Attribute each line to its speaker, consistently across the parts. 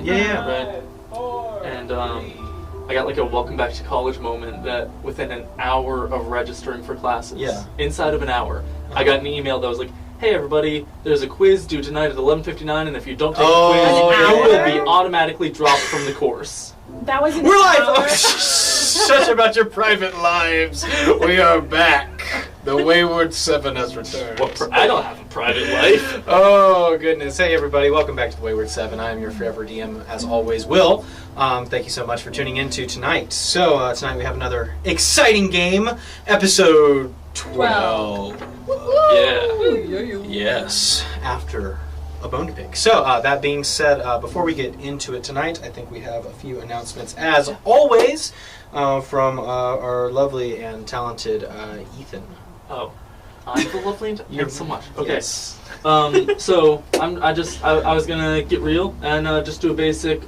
Speaker 1: Yeah.
Speaker 2: Right. And I got like a welcome back to college moment that within an hour of registering for classes, inside of an hour, I got an email that was like, hey everybody, there's a quiz due tonight at 11:59, and if you don't take the quiz, you will be automatically dropped from the course.
Speaker 3: That was an
Speaker 1: We're live!
Speaker 3: hour.
Speaker 1: Oh, shush about your private lives. We are back. The Wayward 7 has returned.
Speaker 2: I don't have a private life.
Speaker 1: Oh, goodness. Hey, everybody. Welcome back to the Wayward 7. I am your forever DM, as always, Will. Thank you so much for tuning in to tonight. So, tonight we have another exciting game. Episode 12.
Speaker 2: Yeah.
Speaker 1: Yes. After a bone to pick. So, that being said, before we get into it tonight, I think we have a few announcements, as always, from our lovely and talented Ethan.
Speaker 2: Oh, I'm the lovely and thanks so much. Okay.
Speaker 1: Yes.
Speaker 2: So I was gonna get real and just do a basic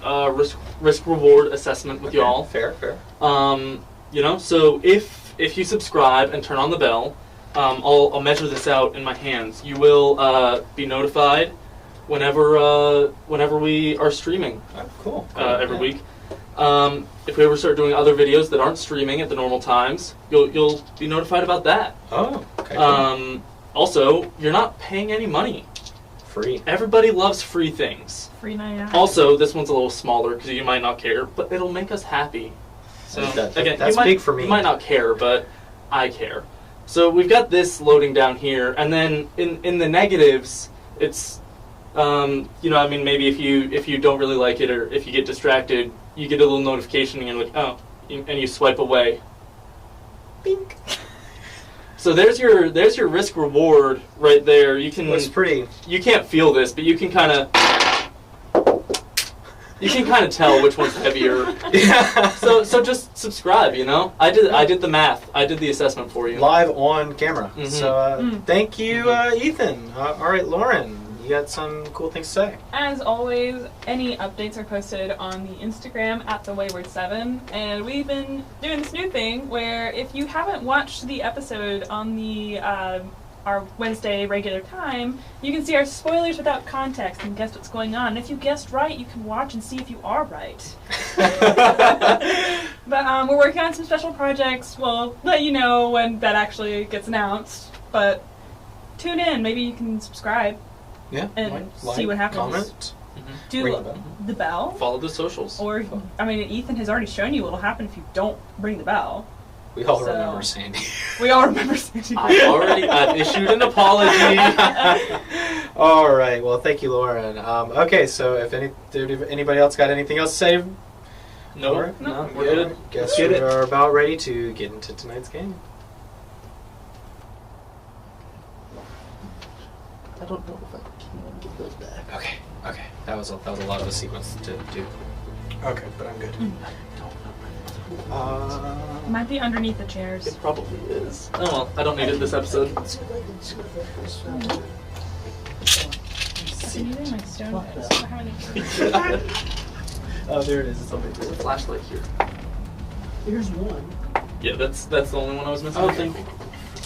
Speaker 2: risk reward assessment with y'all.
Speaker 1: Fair.
Speaker 2: So if you subscribe and turn on the bell, I'll measure this out in my hands. You will be notified whenever we are streaming.
Speaker 1: Cool.
Speaker 2: Every week. If we ever start doing other videos that aren't streaming at the normal times, you'll be notified about that.
Speaker 1: Oh, okay.
Speaker 2: Also, you're not paying any money.
Speaker 1: Free.
Speaker 2: Everybody loves free things.
Speaker 3: Free night out.
Speaker 2: Also, this one's a little smaller because you might not care, but it'll make us happy. So again,
Speaker 1: that's big for me.
Speaker 2: You might not care, but I care. So we've got this loading down here, and then in the negatives, it's maybe if you don't really like it or if you get distracted, you get a little notification and you're like, and you swipe away. Bink. So there's your risk reward right there. You can.
Speaker 1: It's pretty.
Speaker 2: You can't feel this, but you can kind of tell which one's heavier.
Speaker 1: Yeah.
Speaker 2: So just subscribe. I did the math. I did the assessment for you.
Speaker 1: Live on camera.
Speaker 2: Mm-hmm.
Speaker 1: So thank you, Ethan. All right, Lauren. You got some cool things to say.
Speaker 3: As always, any updates are posted on the Instagram at the Wayward7, and we've been doing this new thing where if you haven't watched the episode on the our Wednesday regular time, you can see our spoilers without context and guess what's going on. And if you guessed right, you can watch and see if you are right. But we're working on some special projects. We'll let you know when that actually gets announced. But tune in. Maybe you can subscribe.
Speaker 1: Yeah,
Speaker 3: and see what happens.
Speaker 1: Comment.
Speaker 3: Do the bell.
Speaker 2: Follow the socials.
Speaker 3: Or, Ethan has already shown you what'll happen if you don't ring the bell.
Speaker 1: We all remember Sandy.
Speaker 3: We all remember Sandy.
Speaker 2: I've issued an apology.
Speaker 1: All right. Well, thank you, Lauren. Okay, so if anybody else got anything else to say?
Speaker 2: No.
Speaker 1: Right.
Speaker 2: No, we're good.
Speaker 1: Guess we are about ready to get into tonight's game.
Speaker 2: I don't know if I can get those back.
Speaker 1: Okay. That was a lot of a sequence to do. Okay, but I'm good.
Speaker 3: It might be underneath the chairs.
Speaker 2: It probably is. Oh well, I don't need it this episode.
Speaker 3: I'm using my stone head.
Speaker 2: Oh, there it is. It's over. There's a flashlight here.
Speaker 4: Here's one.
Speaker 2: Yeah, that's the only one I was missing. I think.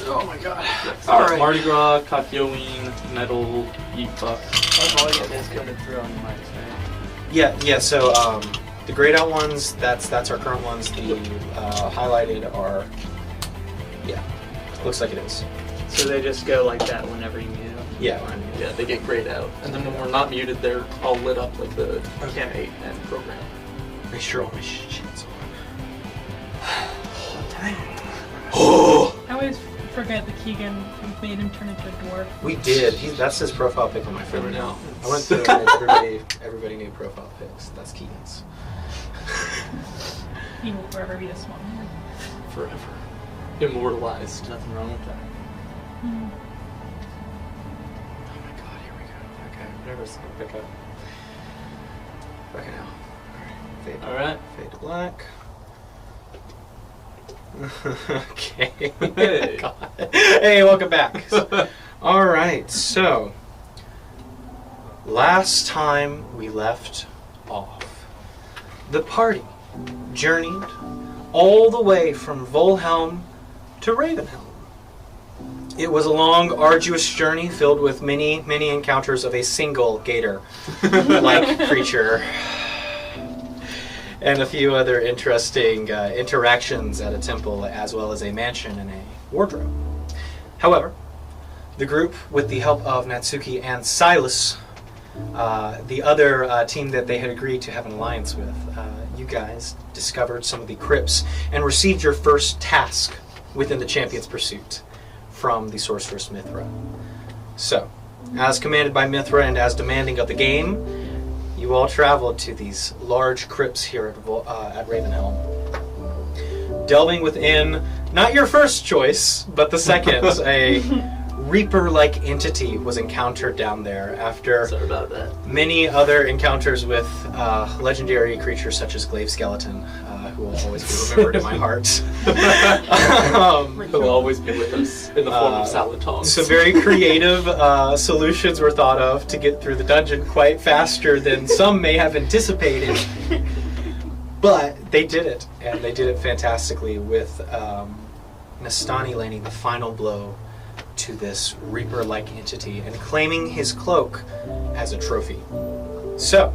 Speaker 1: Oh my god.
Speaker 2: So all right. Mardi Gras, Kakyoin, Metal, Eat Buck.
Speaker 4: That's all I get is coming through on the mics, right?
Speaker 1: Yeah, so the grayed out ones, that's our current ones. The highlighted are, looks like it is.
Speaker 4: So they just go like that whenever you mute them?
Speaker 1: Yeah, when I mute.
Speaker 2: Yeah, they get grayed out. And then when we're not muted, they're all lit up like the Cam 8 and program.
Speaker 1: Make sure all my shit's on.
Speaker 3: I always forget that Keegan made him turn into a dwarf.
Speaker 1: We did. That's his profile pic on my phone now. I went through everybody new profile pics. That's Keegan's.
Speaker 3: He will forever be a small man.
Speaker 2: Forever. Immortalized.
Speaker 4: Nothing wrong with that.
Speaker 3: Mm.
Speaker 1: Oh my god, here we go. Okay, whatever's gonna pick up. Okay now. Alright.
Speaker 2: Alright.
Speaker 1: Fade to black. Okay.
Speaker 2: Hey.
Speaker 1: Hey, welcome back. Alright, so last time we left off, the party journeyed all the way from Volhelm to Ravenhelm. It was a long, arduous journey filled with many, many encounters of a single gator-like creature. and a few other interesting interactions at a temple, as well as a mansion and a wardrobe. However, the group, with the help of Natsuki and Silas, the other team that they had agreed to have an alliance with, you guys discovered some of the crypts and received your first task within the Champion's Pursuit from the sorceress Mithra. So, as commanded by Mithra and as demanding of the game, you all traveled to these large crypts here at Ravenhelm. Delving within, not your first choice, but the second, a Reaper-like entity was encountered down there after
Speaker 2: Sorry about that.
Speaker 1: many other encounters with legendary creatures such as Glaive Skeleton, who will always be remembered in my heart.
Speaker 2: He'll always be with us in the form of salad tongs.
Speaker 1: Some very creative solutions were thought of to get through the dungeon quite faster than some may have anticipated. But they did it, and they did it fantastically with Nastani landing the final blow to this Reaper-like entity and claiming his cloak as a trophy. So,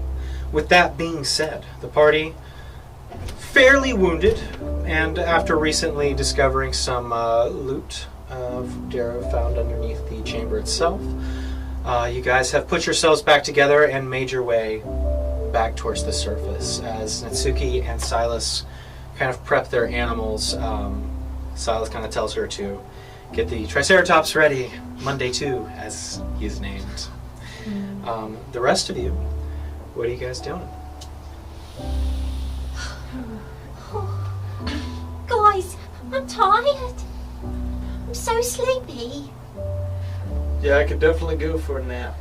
Speaker 1: with that being said, the party, fairly wounded, and after recently discovering some loot of Darrow found underneath the chamber itself, you guys have put yourselves back together and made your way back towards the surface as Natsuki and Silas kind of prep their animals. Silas kind of tells her to get the Triceratops ready, Monday 2, as he's named. The rest of you, what are you guys doing?
Speaker 5: Guys, I'm tired. I'm so sleepy.
Speaker 4: Yeah, I could definitely go for a nap.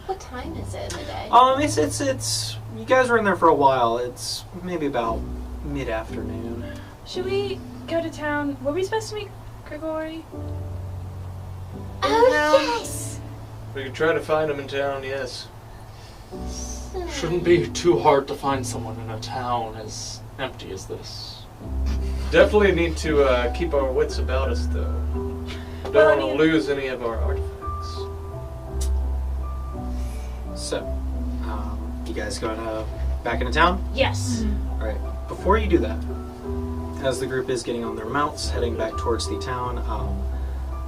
Speaker 5: What time is it in the day?
Speaker 1: It's you guys were in there for a while. It's maybe about mid-afternoon.
Speaker 3: Should we go to town? Were we supposed to meet Grigori?
Speaker 5: Oh,
Speaker 3: town?
Speaker 5: yes.
Speaker 4: We could try to find him in town, yes.
Speaker 2: Shouldn't be too hard to find someone in a town as empty as this.
Speaker 4: Definitely need to keep our wits about us, though. Don't
Speaker 3: Well, I
Speaker 4: want to
Speaker 3: mean-
Speaker 4: lose any of our artifacts.
Speaker 1: So, you guys going back into town?
Speaker 5: Yes.
Speaker 1: All right. Before you do that, as the group is getting on their mounts, heading back towards the town,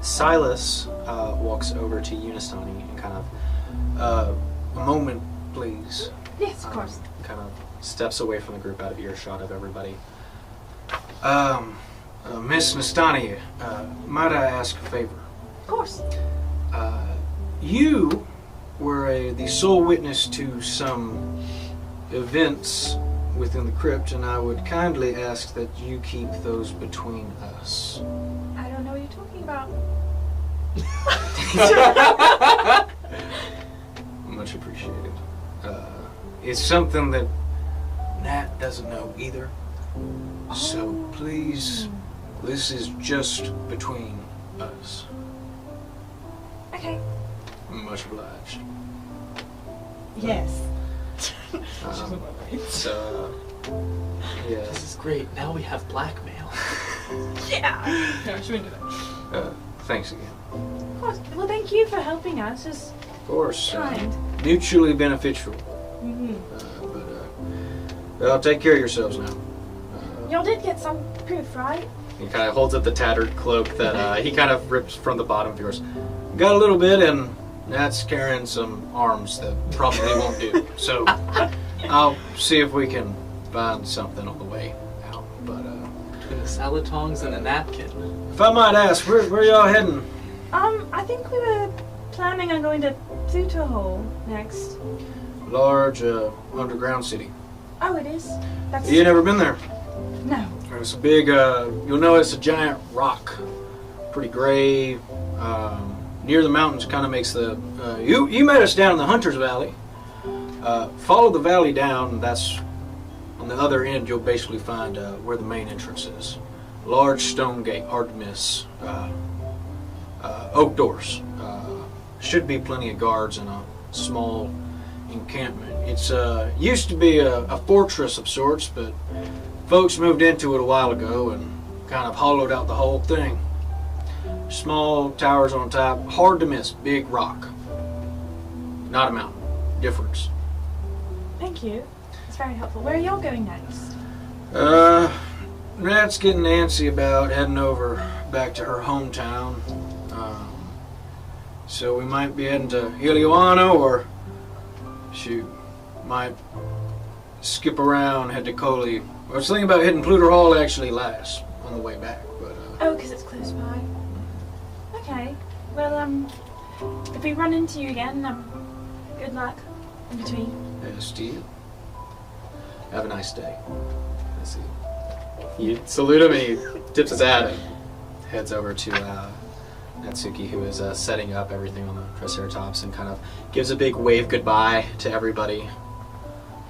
Speaker 1: Silas walks over to Unistani and kind of, a moment, please.
Speaker 5: Yes, of course.
Speaker 1: Kind of steps away from the group out of earshot of everybody. Miss Nastani, might I ask a favor?
Speaker 5: Of course.
Speaker 1: You were the sole witness to some events within the crypt, and I would kindly ask that you keep those between us.
Speaker 3: I don't know what you're talking about.
Speaker 1: Much appreciated. It's something that Nat doesn't know either. So please, this is just between us.
Speaker 3: Okay.
Speaker 1: Much obliged.
Speaker 5: Yes.
Speaker 1: So, yeah.
Speaker 2: This is great. Now we have blackmail.
Speaker 3: Yeah. No, she wouldn't do that.
Speaker 1: Thanks again.
Speaker 3: Of course. Well, thank you for helping us. It's
Speaker 1: Of course.
Speaker 3: kind.
Speaker 1: Mutually beneficial.
Speaker 3: Mm-hmm.
Speaker 1: Well, take care of yourselves now.
Speaker 3: Y'all did get some proof, right?
Speaker 1: He kind of holds up the tattered cloak that he kind of rips from the bottom of yours. Got a little bit, and that's carrying some arms that probably won't do. So I'll see if we can find something on the way out. But
Speaker 2: Between the salad tongs and a napkin.
Speaker 1: if I might ask, where y'all heading?
Speaker 3: I think we were planning on going to Pluto Hole next.
Speaker 1: Large underground city.
Speaker 3: Oh, it is? That's...
Speaker 1: You never been there?
Speaker 3: No.
Speaker 1: It's a big, you'll know it's a giant rock. Pretty gray. Near the mountains kind of makes the, you met us down in the Hunter's Valley. Follow the valley down, that's on the other end you'll basically find where the main entrance is. Large stone gate, hard to miss. Oak doors. Should be plenty of guards and a small encampment. It's used to be a fortress of sorts, but folks moved into it a while ago and kind of hollowed out the whole thing. Small towers on top, hard to miss, big rock. Not a mountain. Difference.
Speaker 3: Thank you. It's very helpful. Where are y'all going next?
Speaker 1: Nat's getting antsy about heading over back to her hometown. So we might be heading to Helioano, or shoot, might skip around, head to Coley. I was thinking about hitting Pluter Hall actually last on the way back, but
Speaker 5: Oh, because it's close by. Okay. Well, if we run into you again, good luck in between.
Speaker 1: yes, to you. Have a nice day. I see. You salute him and he tips his hat and heads over to Natsuki, who is setting up everything on the Triceratops, and kind of gives a big wave goodbye to everybody,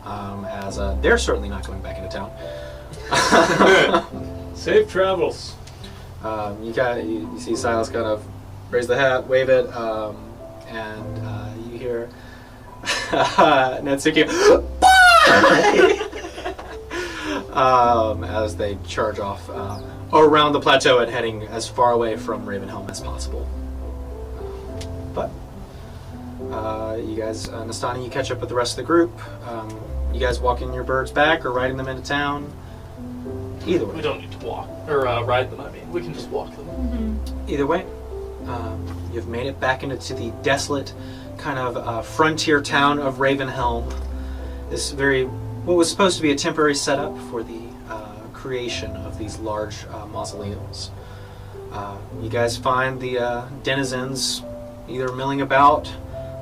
Speaker 1: as they're certainly not going back into town.
Speaker 4: Safe travels.
Speaker 1: You see Silas kind of raise the hat, wave it, and you hear Natsuki as they charge off around the plateau and heading as far away from Ravenhelm as possible. But you guys, Nastani, you catch up with the rest of the group. You guys walking your birds back or riding them into town? Either way.
Speaker 2: We don't need to walk or ride them. I mean, we can just walk them.
Speaker 3: Mm-hmm.
Speaker 1: Either way, you've made it back into the desolate kind of frontier town of Ravenhelm. This what was supposed to be a temporary setup for the creation of these large mausoleums. You guys find the denizens either milling about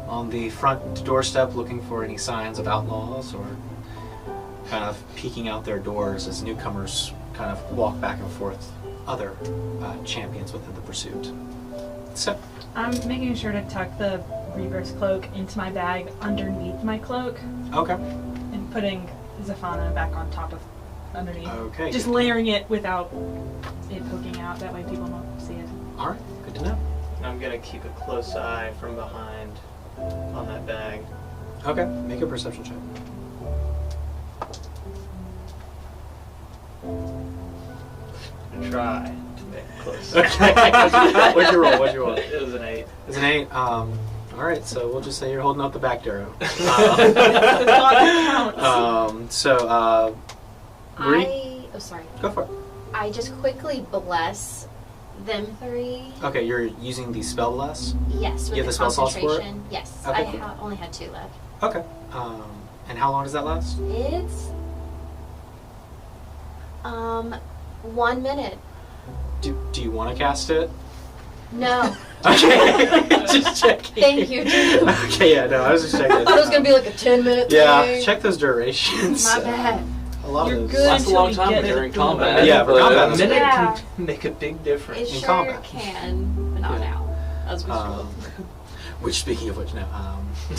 Speaker 1: on the front doorstep looking for any signs of outlaws, or kind of peeking out their doors as newcomers kind of walk back and forth, other champions within the pursuit. So,
Speaker 3: I'm making sure to tuck the Reaper's cloak into my bag underneath my cloak
Speaker 1: okay.
Speaker 3: and putting Zafana back on top of underneath.
Speaker 1: Okay.
Speaker 3: Just layering it without it poking out. That way people won't see it.
Speaker 1: Alright, good to know.
Speaker 4: I'm gonna keep a close eye from behind on that bag.
Speaker 1: Okay, make a perception check.
Speaker 4: I try to make it close.
Speaker 1: Okay. What'd you roll? What'd you roll?
Speaker 4: It was an 8.
Speaker 1: It's an 8. Alright, so we'll just say you're holding up the back arrow.
Speaker 6: Sorry.
Speaker 1: Go for it.
Speaker 6: I just quickly bless them 3.
Speaker 1: Okay, you're using the spell bless?
Speaker 6: Yes, with
Speaker 1: You have the spell slots for it?
Speaker 6: concentration. Yes,
Speaker 1: Okay,
Speaker 6: I
Speaker 1: cool.
Speaker 6: only had 2 left.
Speaker 1: Okay. And how long does that last?
Speaker 6: It's 1 minute.
Speaker 1: Do you want to cast it?
Speaker 6: No.
Speaker 1: Okay, just checking.
Speaker 6: Thank you, dude.
Speaker 1: Okay, yeah, no, I was just checking.
Speaker 6: I thought it was gonna be like a 10-minute
Speaker 1: Yeah,
Speaker 6: thing.
Speaker 1: check those durations.
Speaker 6: My bad.
Speaker 1: A lot
Speaker 3: You're
Speaker 1: of those.
Speaker 3: good.
Speaker 2: That's a long
Speaker 3: Until we
Speaker 2: time
Speaker 3: get
Speaker 2: during
Speaker 3: it.
Speaker 2: combat.
Speaker 1: Yeah, for
Speaker 2: but-
Speaker 1: combat,
Speaker 4: A
Speaker 1: that's
Speaker 4: minute
Speaker 6: Yeah.
Speaker 4: can make a big difference.
Speaker 6: It
Speaker 1: In
Speaker 6: sure
Speaker 1: combat.
Speaker 6: can, but not
Speaker 1: Yeah.
Speaker 6: now. As we scroll.
Speaker 1: Which, speaking of which, no.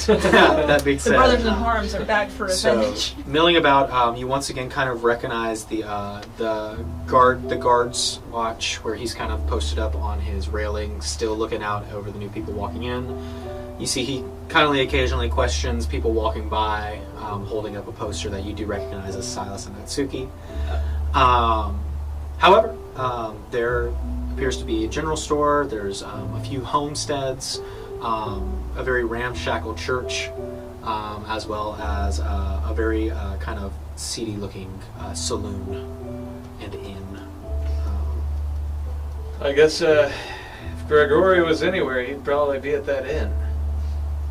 Speaker 1: That being
Speaker 3: The
Speaker 1: said,
Speaker 3: brothers in arms are back for
Speaker 1: so
Speaker 3: revenge.
Speaker 1: milling about, you once again kind of recognize the guard's watch, where he's kind of posted up on his railing, still looking out over the new people walking in. You see he kindly occasionally questions people walking by, holding up a poster that you do recognize as Silas and Natsuki. However, there appears to be a general store. There's a few homesteads, a very ramshackle church, as well as a very kind of seedy-looking saloon and inn.
Speaker 4: I guess if Gregory was anywhere, he'd probably be at that inn.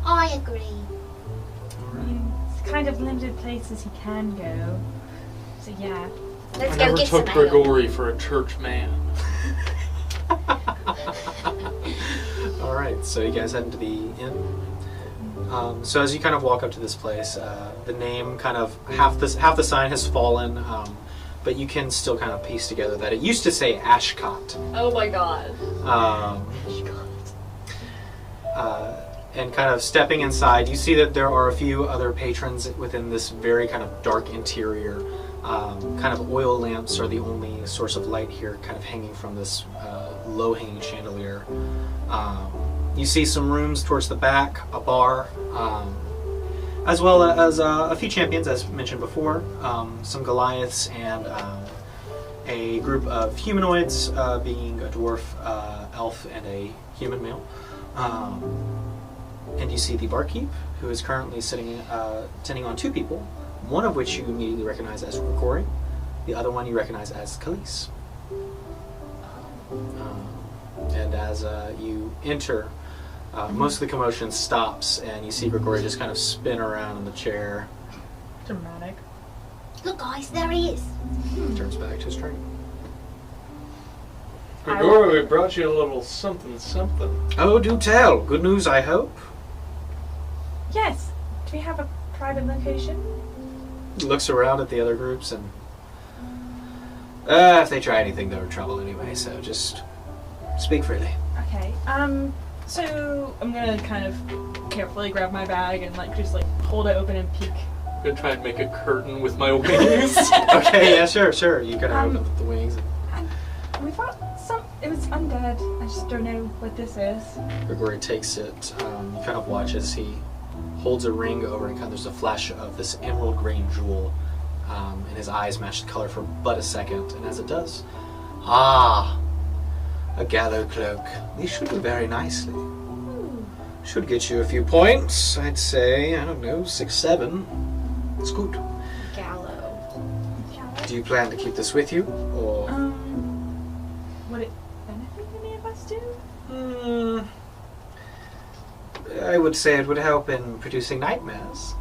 Speaker 6: I agree.
Speaker 3: It's kind of limited places he can go. So yeah.
Speaker 6: Let's
Speaker 2: I
Speaker 6: go
Speaker 2: never
Speaker 6: get
Speaker 2: took
Speaker 6: some ale.
Speaker 2: Gregory for a church man.
Speaker 1: All right, so you guys head into the inn. So as you kind of walk up to this place, the name kind of half the sign has fallen, but you can still kind of piece together that it used to say Ashcott.
Speaker 6: Oh my god.
Speaker 1: And kind of stepping inside, you see that there are a few other patrons within this very kind of dark interior. Kind of oil lamps are the only source of light here, kind of hanging from this low-hanging chandelier. You see some rooms towards the back, a bar, as well as a few champions, as mentioned before, some Goliaths, and a group of humanoids, being a dwarf, elf, and a human male. And you see the barkeep, who is currently sitting, tending on 2 people, one of which you immediately recognize as Gregory, The other one you recognize as Khalees. And as you enter, most of the commotion stops, and you see Grigori just kind of spin around in the chair.
Speaker 3: Dramatic.
Speaker 6: Look, guys, there he is.
Speaker 1: Turns back to his train.
Speaker 4: Grigori, we brought you a little something.
Speaker 1: Oh, do tell. Good news, I hope.
Speaker 5: Yes. Do we have a private location?
Speaker 1: He looks around at the other groups, and if they try anything, they're in trouble anyway. So just speak freely.
Speaker 5: Okay.
Speaker 3: So I'm gonna kind of carefully grab my bag and just hold it open and peek.
Speaker 2: I'm gonna try and make a curtain with my wings.
Speaker 1: Okay, yeah, sure. You kind of open up the wings.
Speaker 5: We thought it was undead. I just don't know what this is.
Speaker 1: Grigori takes it. You kind of watch as he holds a ring over, and there's a flash of this emerald green jewel, and his eyes match the color for but a second. And as it does, a gallows cloak. These should do very nicely. Should get you a few points. I'd say, I don't know, 6, 7. It's good.
Speaker 6: Gallows.
Speaker 1: Do you plan to keep this with you, or?
Speaker 5: Would it benefit any of us too?
Speaker 1: I would say it would help in producing nightmares.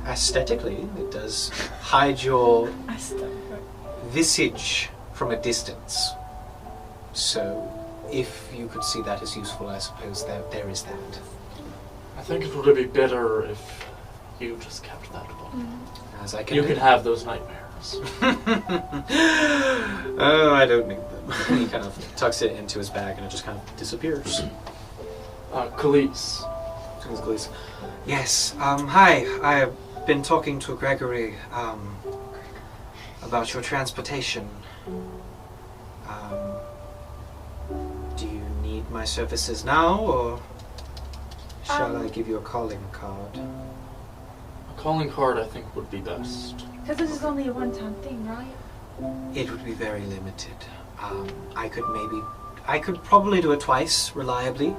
Speaker 1: Aesthetically, it does hide your visage from a distance. So, if you could see that as useful, I suppose there is that.
Speaker 2: I think it would be better if you just kept that one.
Speaker 1: As I can
Speaker 2: You could have those nightmares.
Speaker 1: Oh, I don't need them. He kind of tucks it into his bag, and it just kind of disappears.
Speaker 2: Khalees.
Speaker 1: Yes. Hi. I've been talking to Gregory about your transportation. Do you need my services now, or shall I give you a calling card?
Speaker 2: A calling card, I think, would be best.
Speaker 5: Because this is only a one-time thing, right?
Speaker 1: It would be very limited. I could probably do it twice reliably.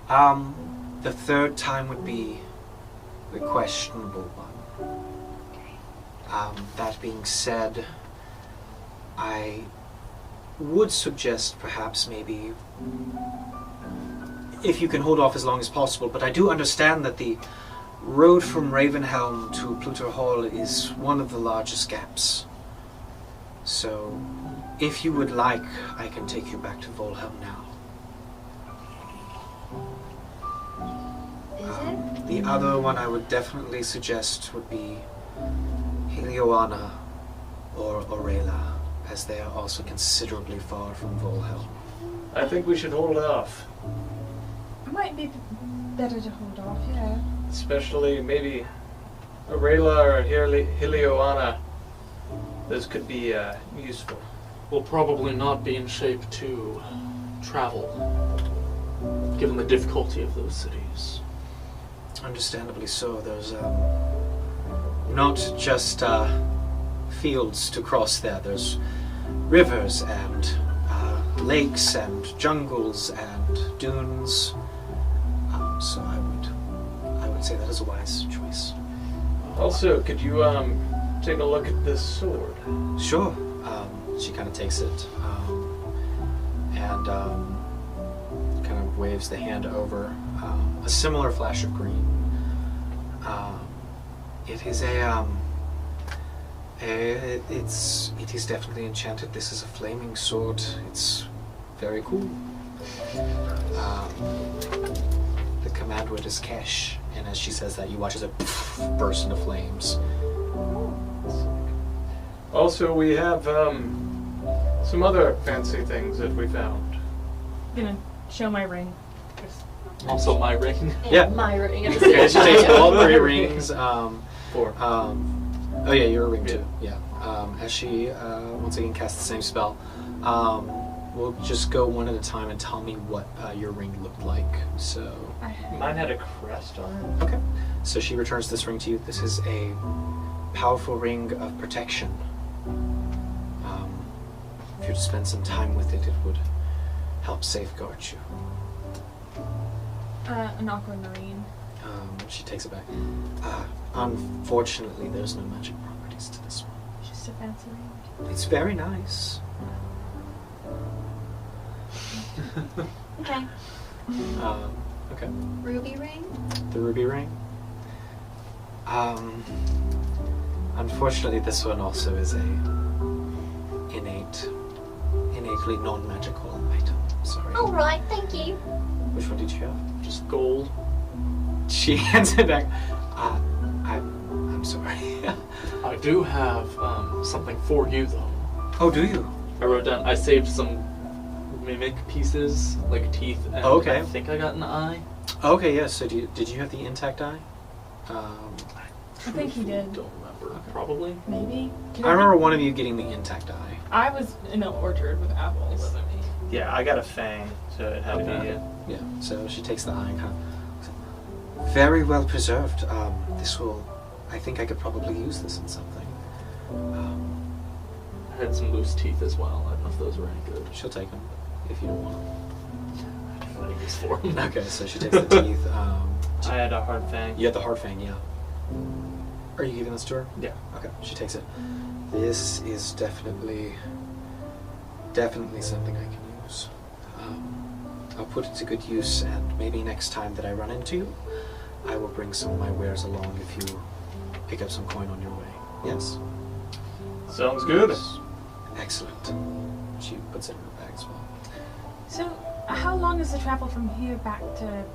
Speaker 1: The third time would be the questionable one. That being said, I would suggest perhaps maybe if you can hold off as long as possible, but I do understand that the road from Ravenhelm to Pluto Hall is one of the largest gaps. So, if you would like, I can take you back to Volhelm now. The other one I would definitely suggest would be Helioana or Orela, as they are also considerably far from Volhelm.
Speaker 4: I think we should hold off.
Speaker 5: It might be better to hold off, yeah.
Speaker 4: Especially maybe Orela or Helioana. This could be useful.
Speaker 2: We'll probably not be in shape to travel, given the difficulty of those cities.
Speaker 1: Understandably so. There's not just fields to cross there. There's rivers and lakes and jungles and dunes. So I would say that is a wise choice.
Speaker 4: Also, could you take a look at this sword?
Speaker 1: Sure. She kind of takes it and kind of waves the hand over. A similar flash of green. It is it is definitely enchanted. This is a flaming sword. It's very cool. The command word is Kesh, and as she says that, you watch as it bursts into flames.
Speaker 4: Also, we have some other fancy things that we found.
Speaker 3: I'm gonna show my ring.
Speaker 2: Also my ring.
Speaker 1: Yeah.
Speaker 6: My ring.
Speaker 1: Okay, she takes all 3 rings.
Speaker 4: 4.
Speaker 1: Oh yeah, you're a ring too. Yeah. As she once again casts the same spell, we'll just go one at a time and tell me what your ring looked like. So.
Speaker 4: Mine had a crest on it.
Speaker 1: Okay. So she returns this ring to you. This is a powerful ring of protection. If you were to spend some time with it, it would help safeguard you.
Speaker 3: An aquamarine.
Speaker 1: She takes it back. Unfortunately, there's no magic properties to this one.
Speaker 3: Just
Speaker 5: a fancy ring.
Speaker 1: It's very nice.
Speaker 5: Okay.
Speaker 1: Okay.
Speaker 6: Ruby ring?
Speaker 1: The ruby ring. Unfortunately, this one also is a innately non-magical item. Sorry.
Speaker 6: All right, thank you.
Speaker 1: Which one did you have?
Speaker 2: Just gold.
Speaker 1: She hands it back. I'm sorry.
Speaker 2: I do have something for you, though.
Speaker 1: Oh, do you?
Speaker 2: I wrote down, I saved some mimic pieces, like teeth, and
Speaker 1: Okay.
Speaker 2: I think I got an eye.
Speaker 1: Okay, yes. So did you have the intact eye?
Speaker 3: I think he did.
Speaker 2: Don't remember. Probably.
Speaker 3: Maybe.
Speaker 1: I remember one of you getting the intact eye.
Speaker 3: I was in the orchard with apples.
Speaker 4: Yeah, I got a fang, so it had to be
Speaker 2: Okay.
Speaker 4: it.
Speaker 1: Yeah. So she takes the eye and kind of. Very well preserved. This will. I think I could probably use this in something.
Speaker 2: I had some loose teeth as well. I don't know if those were any good.
Speaker 1: She'll take them if you don't want them.
Speaker 2: I don't know what I use for them.
Speaker 1: Okay, so she takes the teeth.
Speaker 4: I had a hard fang.
Speaker 1: You had the hard fang, yeah. Are you giving this to her?
Speaker 4: Yeah.
Speaker 1: Okay, she takes it. This is definitely something I can use. I'll put it to good use, and maybe next time that I run into you, I will bring some of my wares along if you pick up some coin on your way. Yes?
Speaker 4: Sounds good.
Speaker 1: Excellent. She puts it in her bag as well.
Speaker 5: So, how long is the travel from here back to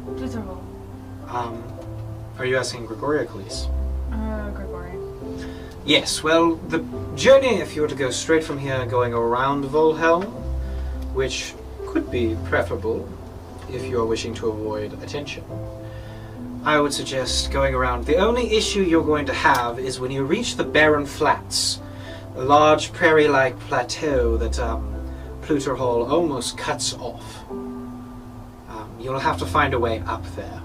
Speaker 5: Blizzardville?
Speaker 1: Are you asking Gregory or Khalees?
Speaker 5: Gregory.
Speaker 1: Yes, well, the journey, if you were to go straight from here going around Volhelm, which could be preferable if you are wishing to avoid attention, I would suggest going around. The only issue you're going to have is when you reach the Barren Flats, a large prairie-like plateau that Pluter Hall almost cuts off. You'll have to find a way up there.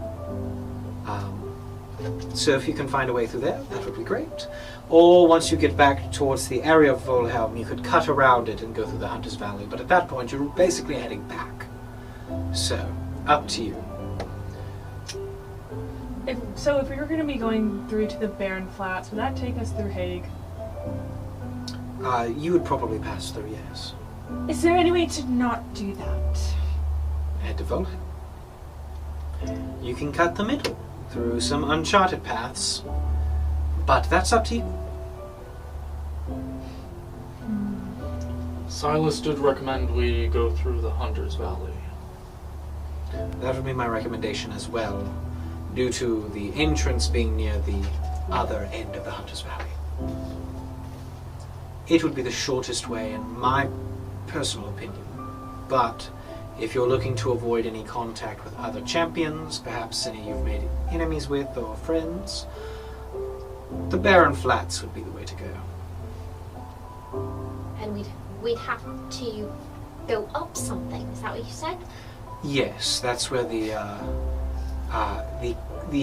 Speaker 1: So if you can find a way through there, that would be great. Or once you get back towards the area of Volhelm, you could cut around it and go through the Hunter's Valley. But at that point, you're basically heading back. So, up to you.
Speaker 3: If we were going to be going through to the Barren Flats, would that take us through Hague?
Speaker 1: You would probably pass through, yes.
Speaker 5: Is there any way to not do that?
Speaker 1: Head to Volhelm. You can cut the middle through some uncharted paths, but that's up to you.
Speaker 2: Silas did recommend we go through the Hunter's Valley.
Speaker 1: That would be my recommendation as well, due to the entrance being near the other end of the Hunter's Valley. It would be the shortest way in my personal opinion, but if you're looking to avoid any contact with other champions, perhaps any you've made enemies with or friends, the Barren Flats would be the way to go.
Speaker 6: And we'd have to go up something. Is that what you said?
Speaker 1: Yes, that's where the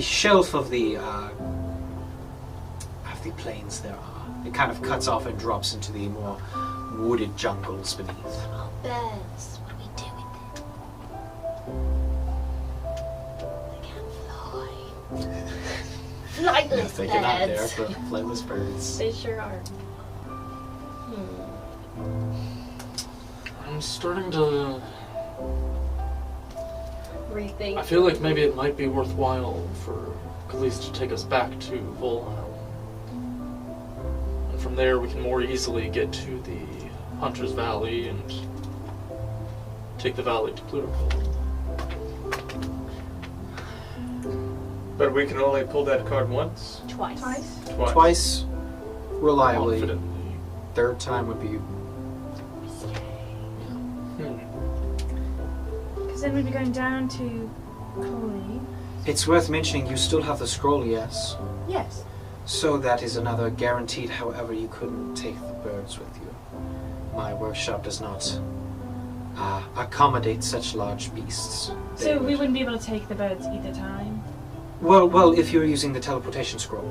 Speaker 1: shelf of the plains there are. It kind of cuts off and drops into the more wooded jungles beneath.
Speaker 6: Oh, birds. What do we do with them? They can't fly. Flightless
Speaker 1: They get out there
Speaker 6: birds.
Speaker 1: for flightless birds.
Speaker 6: They sure are.
Speaker 2: I'm starting to...
Speaker 6: Rethink.
Speaker 2: I feel like maybe it might be worthwhile for Khalees to take us back to Volhelm. And from there we can more easily get to the Hunter's Valley and take the valley to Pluto.
Speaker 4: But we can only pull that card once?
Speaker 6: Twice.
Speaker 1: Twice, reliably.
Speaker 2: Confidently.
Speaker 1: Third time would be...
Speaker 5: Because then we'd be going down to Coley.
Speaker 1: It's worth mentioning you still have the scroll, yes?
Speaker 5: Yes.
Speaker 1: So that is another guaranteed, however you couldn't take the birds with you. My workshop does not accommodate such large beasts.
Speaker 5: So we wouldn't be able to take the birds either time?
Speaker 1: Well, if you're using the teleportation scroll.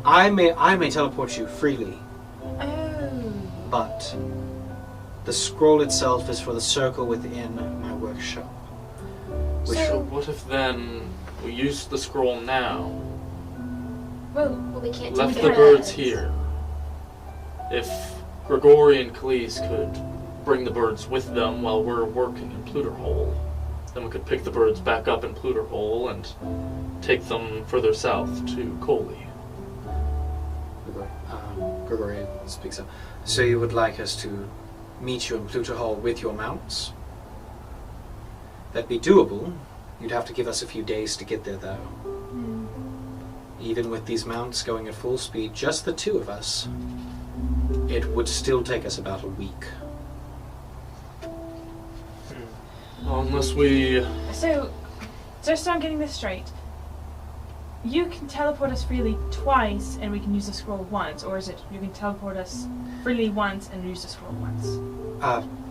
Speaker 1: I may teleport you freely,
Speaker 5: Oh.
Speaker 1: but the scroll itself is for the circle within my workshop. Which
Speaker 2: So what if then we use the scroll now,
Speaker 5: Well,
Speaker 6: But we can't
Speaker 2: Left
Speaker 6: take
Speaker 2: the
Speaker 6: the
Speaker 2: birds here. If Grigori and Khalees could bring the birds with them while we're working in Pluterhole, then we could pick the birds back up in Pluterhole and take them further south to Coley.
Speaker 1: Gregory speaks up. So you would like us to meet you in Pluto Hall with your mounts? That'd be doable. You'd have to give us a few days to get there, though. Even with these mounts going at full speed, just the two of us, it would still take us about a week.
Speaker 2: Well, unless we...
Speaker 3: So, just so I'm getting this straight, you can teleport us freely twice and we can use the scroll once, or is it you can teleport us freely once and use the scroll once?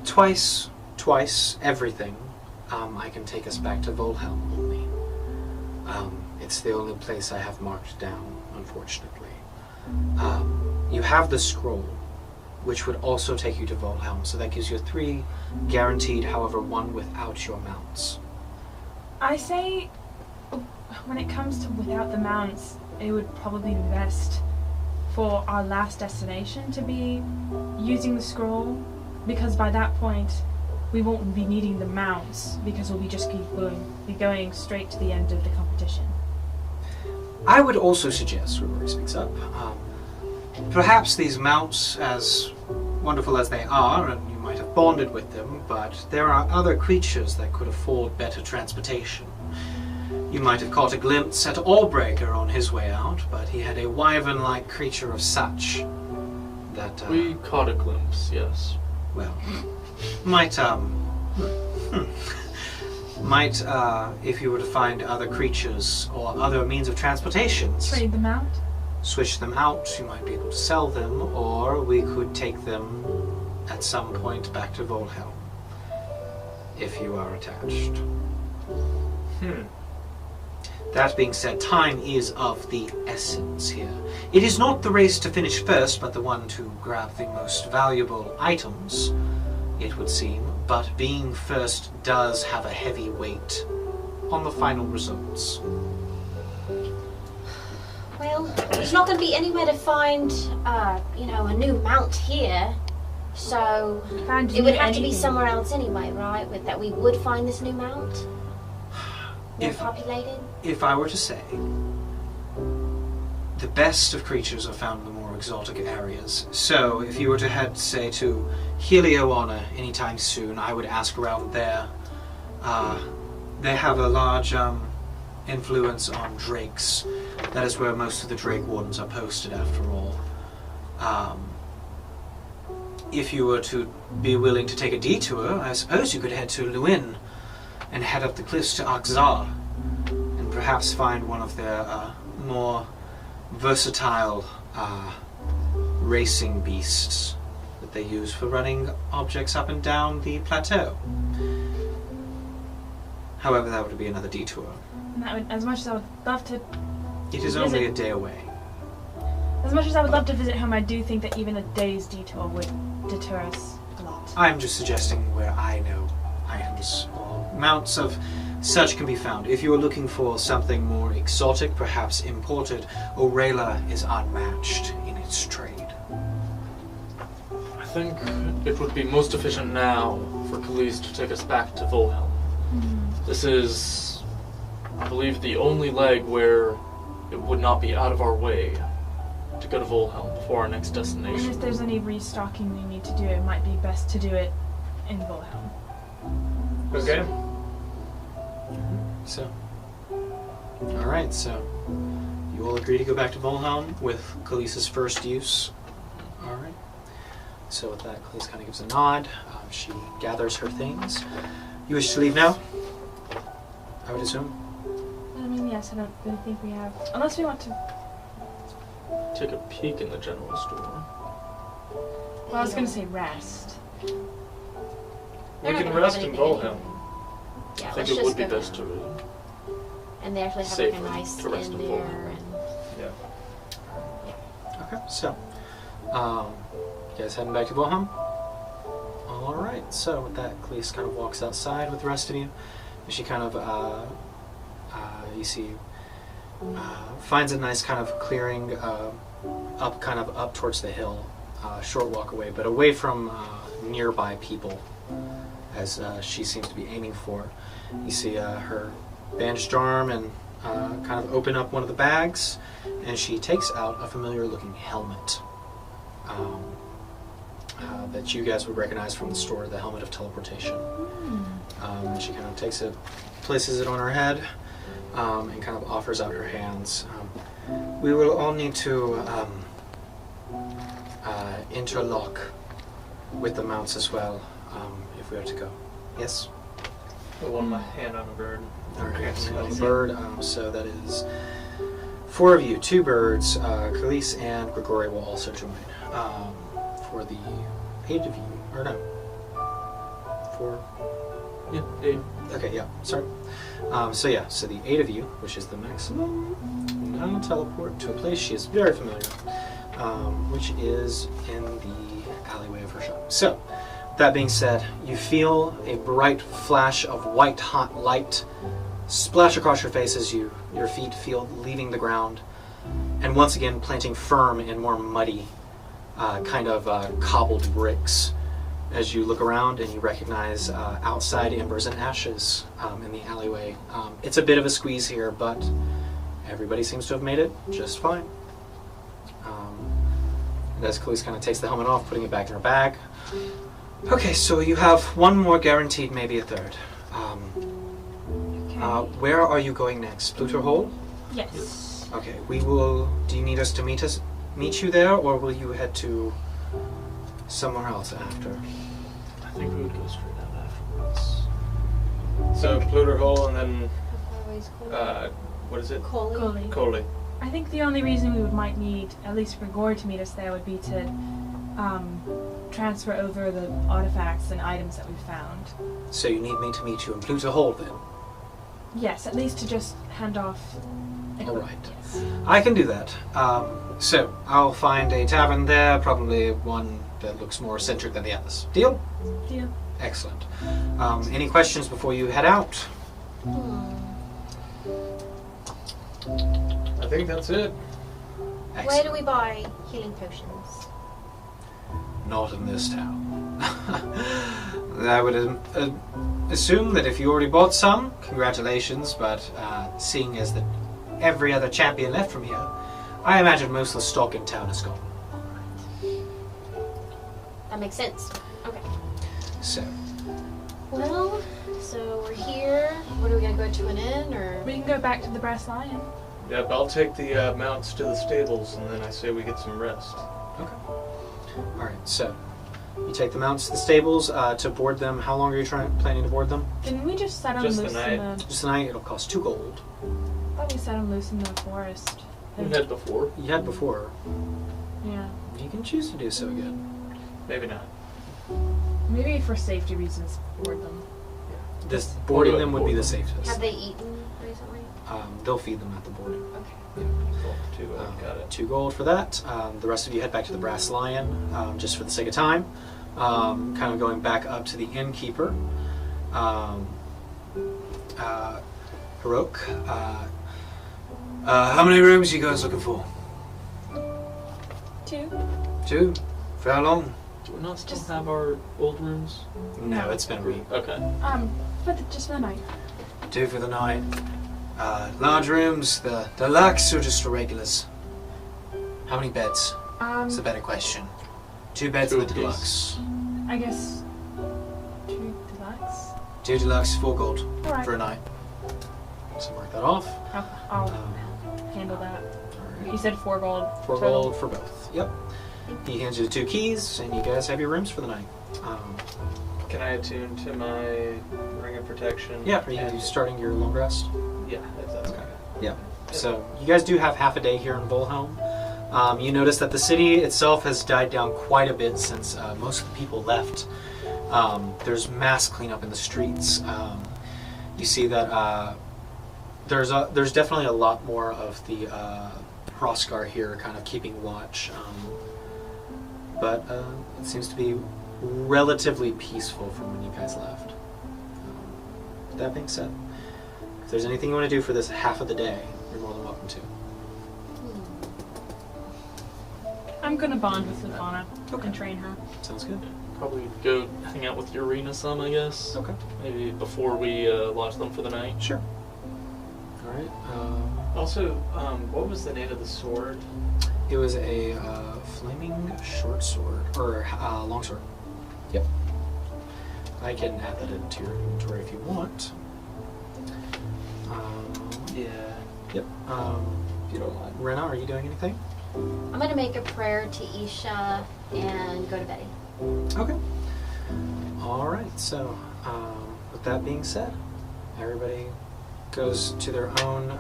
Speaker 1: Twice, everything. I can take us back to Volhelm only. It's the only place I have marked down, unfortunately. You have the scroll, which would also take you to Volhelm, so that gives you 3 guaranteed, however, 1 without your mounts.
Speaker 3: I say, when it comes to without the mounts, it would probably be best for our last destination to be using the scroll, because by that point we won't be needing the mounts, because we'll be just be going straight to the end of the competition.
Speaker 1: I would also suggest, Rory speaks up, perhaps these mounts, as wonderful as they are, and you might have bonded with them, but there are other creatures that could afford better transportation. You might have caught a glimpse at Allbreaker on his way out, but he had a wyvern-like creature of such that...
Speaker 2: we caught a glimpse, yes.
Speaker 1: Well, might, if you were to find other creatures or other means of transportation,
Speaker 3: Trade them out?
Speaker 1: switch them out, you might be able to sell them, or we could take them at some point back to Volhelm, if you are attached. That being said, time is of the essence here. It is not the race to finish first, but the one to grab the most valuable items, it would seem, but being first does have a heavy weight on the final results.
Speaker 6: Well, there's not going to be anywhere to find, a new mount here. So it would have to be somewhere else anyway, right? That we would find this new mount. More populated.
Speaker 1: If I were to say, the best of creatures are found in the more exotic areas. So if you were to head, say, to Helioana anytime soon, I would ask around there. They have a large influence on drakes. That is where most of the Drake Wardens are posted, after all. If you were to be willing to take a detour, I suppose you could head to Luin and head up the cliffs to Akzar, and perhaps find one of their more versatile racing beasts that they use for running objects up and down the plateau. However, that would be another detour.
Speaker 3: And that would, as much as I would love to...
Speaker 1: It is only a day away.
Speaker 3: As much as I would love to visit home, I do think that even a day's detour would deter us a lot.
Speaker 1: I'm just suggesting where I know items or mounts of such can be found. If you are looking for something more exotic, perhaps imported, Orela is unmatched in its trade.
Speaker 2: I think it would be most efficient now for Khalees to take us back to Volhelm. This is, I believe, the only leg where it would not be out of our way to go to Volhelm before our next
Speaker 3: And
Speaker 2: destination.
Speaker 3: if there's any restocking we need to do, it might be best to do it in Volhelm.
Speaker 4: Okay.
Speaker 1: So, alright, so you all agree to go back to Volhelm with Khalees' first use. Alright. So with that, Khalees kind of gives a nod. She gathers her things. You wish to leave now? I would assume.
Speaker 3: I mean, yes, I don't really think we have... Unless we want to...
Speaker 2: Take a peek in the general store.
Speaker 3: Well, I was going to say rest.
Speaker 4: We
Speaker 6: They're not
Speaker 4: can
Speaker 6: gonna
Speaker 4: rest
Speaker 6: have
Speaker 4: in
Speaker 6: anything
Speaker 4: Volhelm.
Speaker 6: Yeah,
Speaker 2: I think
Speaker 6: let's
Speaker 2: it
Speaker 6: just
Speaker 2: would be
Speaker 6: go
Speaker 2: best
Speaker 6: down.
Speaker 2: to...
Speaker 6: And they actually have
Speaker 2: safer
Speaker 6: like a nice
Speaker 2: to rest
Speaker 6: inn
Speaker 2: in
Speaker 6: there.
Speaker 2: Volhelm.
Speaker 6: And
Speaker 4: Yeah.
Speaker 1: Okay, so, you guys heading back to Volhelm? Alright, so with that, Khalees kind of walks outside with the rest of you. And she kind of, you see finds a nice kind of clearing up towards the hill, short walk away, but away from nearby people, as she seems to be aiming for. You see her bandaged arm and kind of open up one of the bags, and she takes out a familiar-looking helmet that you guys would recognize from the store, the helmet of teleportation. And she kind of takes it, places it on her head, and kind of offers out her hands. We will all need to interlock with the mounts as well, if we are to go. Yes?
Speaker 4: I want my hand on a bird.
Speaker 1: Alright, on the bird. So that is 4 of you, 2 birds. Khalees and Grigori will also join. For the 8 of you, or no, 4.
Speaker 2: Yeah, 8.
Speaker 1: Okay, yeah, sorry. So the 8 of you, which is the maximum, now teleport to a place she is very familiar with, which is in the alleyway of her shop. So, that being said, you feel a bright flash of white hot light splash across your face as your feet feel leaving the ground, and once again planting firm in more muddy, cobbled bricks. As you look around and you recognize outside embers and ashes in the alleyway. It's a bit of a squeeze here, but everybody seems to have made it just fine. And as Khalees kind of takes the helmet off, putting it back in her bag. Okay, so you have 1 more guaranteed, maybe a 3rd. Where are you going next? Pluto Hall?
Speaker 3: Yes.
Speaker 1: Okay, we will. Do you need us to meet you there, or will you head to somewhere else after?
Speaker 2: I think we would go straight out afterwards.
Speaker 4: So Pluto Hole and then what is it?
Speaker 6: Coley.
Speaker 4: Coley.
Speaker 3: I think the only reason we might need at least Grigori to meet us there would be to transfer over the artifacts and items that we found.
Speaker 1: So you need me to meet you in Pluto Hall then?
Speaker 3: Yes, at least to just hand off.
Speaker 1: All right.
Speaker 3: Yes.
Speaker 1: I can do that. So I'll find a tavern there, probably one that looks more eccentric than the others. Deal?
Speaker 3: Deal.
Speaker 1: Excellent. Any questions before you head out?
Speaker 4: I think that's it.
Speaker 1: Excellent.
Speaker 6: Where do we buy healing potions?
Speaker 1: Not in this town. I would assume that if you already bought some, congratulations, but seeing as that every other champion left from here, I imagine most of the stock in town is gone.
Speaker 6: That makes sense. Okay.
Speaker 1: So,
Speaker 6: Well, so we're here. What are we gonna go to an inn or?
Speaker 3: We can go back to the Brass Lion.
Speaker 4: Yep, I'll take the mounts to the stables, and then I say we get some rest.
Speaker 1: okay. Alright, so you take the mounts to the stables to board them. How long are you planning to board them?
Speaker 3: Didn't we just set them
Speaker 4: Just the
Speaker 3: loose
Speaker 4: night.
Speaker 3: in the...
Speaker 1: Just tonight, it'll cost 2 gold.
Speaker 3: I thought we set them loose in the forest.
Speaker 2: We had before.
Speaker 1: You had before.
Speaker 3: Yeah.
Speaker 1: You can choose to do so again.
Speaker 4: Maybe not.
Speaker 3: Maybe for safety reasons, board them.
Speaker 1: This boarding them would be the safest.
Speaker 6: Have they eaten recently?
Speaker 1: They'll feed them at the boarding.
Speaker 6: Okay.
Speaker 4: Cool. Got it.
Speaker 1: 2 gold for that. The rest of you head back to the Brass Lion, just for the sake of time. Kind of going back up to the innkeeper. Hirok. How many rooms are you guys looking for?
Speaker 3: 2?
Speaker 1: 2? For how long?
Speaker 2: Do we not still
Speaker 3: Just-
Speaker 2: have our old rooms?
Speaker 1: No, it's been a week.
Speaker 2: Okay.
Speaker 3: Just for the night.
Speaker 1: 2 for the night. Large rooms, the deluxe or just the regulars? How many beds? That's a better question. 2 beds in the
Speaker 2: Two
Speaker 1: deluxe.
Speaker 3: I guess 2 deluxe.
Speaker 1: 2 deluxe, 4 gold
Speaker 3: Alright.
Speaker 1: for a night. So mark that off.
Speaker 3: I'll
Speaker 1: Um,
Speaker 3: handle that.
Speaker 1: alright.
Speaker 3: You said 4 gold.
Speaker 1: 4
Speaker 3: total.
Speaker 1: gold for both. Yep. He hands you the 2 keys, and you guys have your rooms for the night.
Speaker 4: Can I attune to my ring of protection?
Speaker 1: Yeah, are you starting your long rest?
Speaker 4: Yeah, that's okay.
Speaker 1: Yeah. So you guys do have half a day here in Volhelm. You notice that the city itself has died down quite a bit since most of the people left. There's mass cleanup in the streets. You see that there's definitely a lot more of the Hrothgar here kind of keeping watch. But it seems to be relatively peaceful from when you guys left. That being said, if there's anything you want to do for this half of the day, you're more than welcome to.
Speaker 3: I'm gonna bond with Savannah
Speaker 1: Okay.
Speaker 3: and train her.
Speaker 1: Sounds good.
Speaker 2: Probably go hang out with Urena some, I guess.
Speaker 1: Okay.
Speaker 2: Maybe before we lodge them for the night.
Speaker 1: Sure. All right.
Speaker 4: Also, what was the name of the sword?
Speaker 1: It was a flaming short sword, or long sword. Yep. I can add that into your inventory if you want.
Speaker 4: Yeah.
Speaker 1: Yep. If you don't mind. Rena, are you doing anything?
Speaker 6: I'm gonna make a prayer to Isha and go to bed.
Speaker 1: Okay. All right. So, with that being said, everybody goes to their own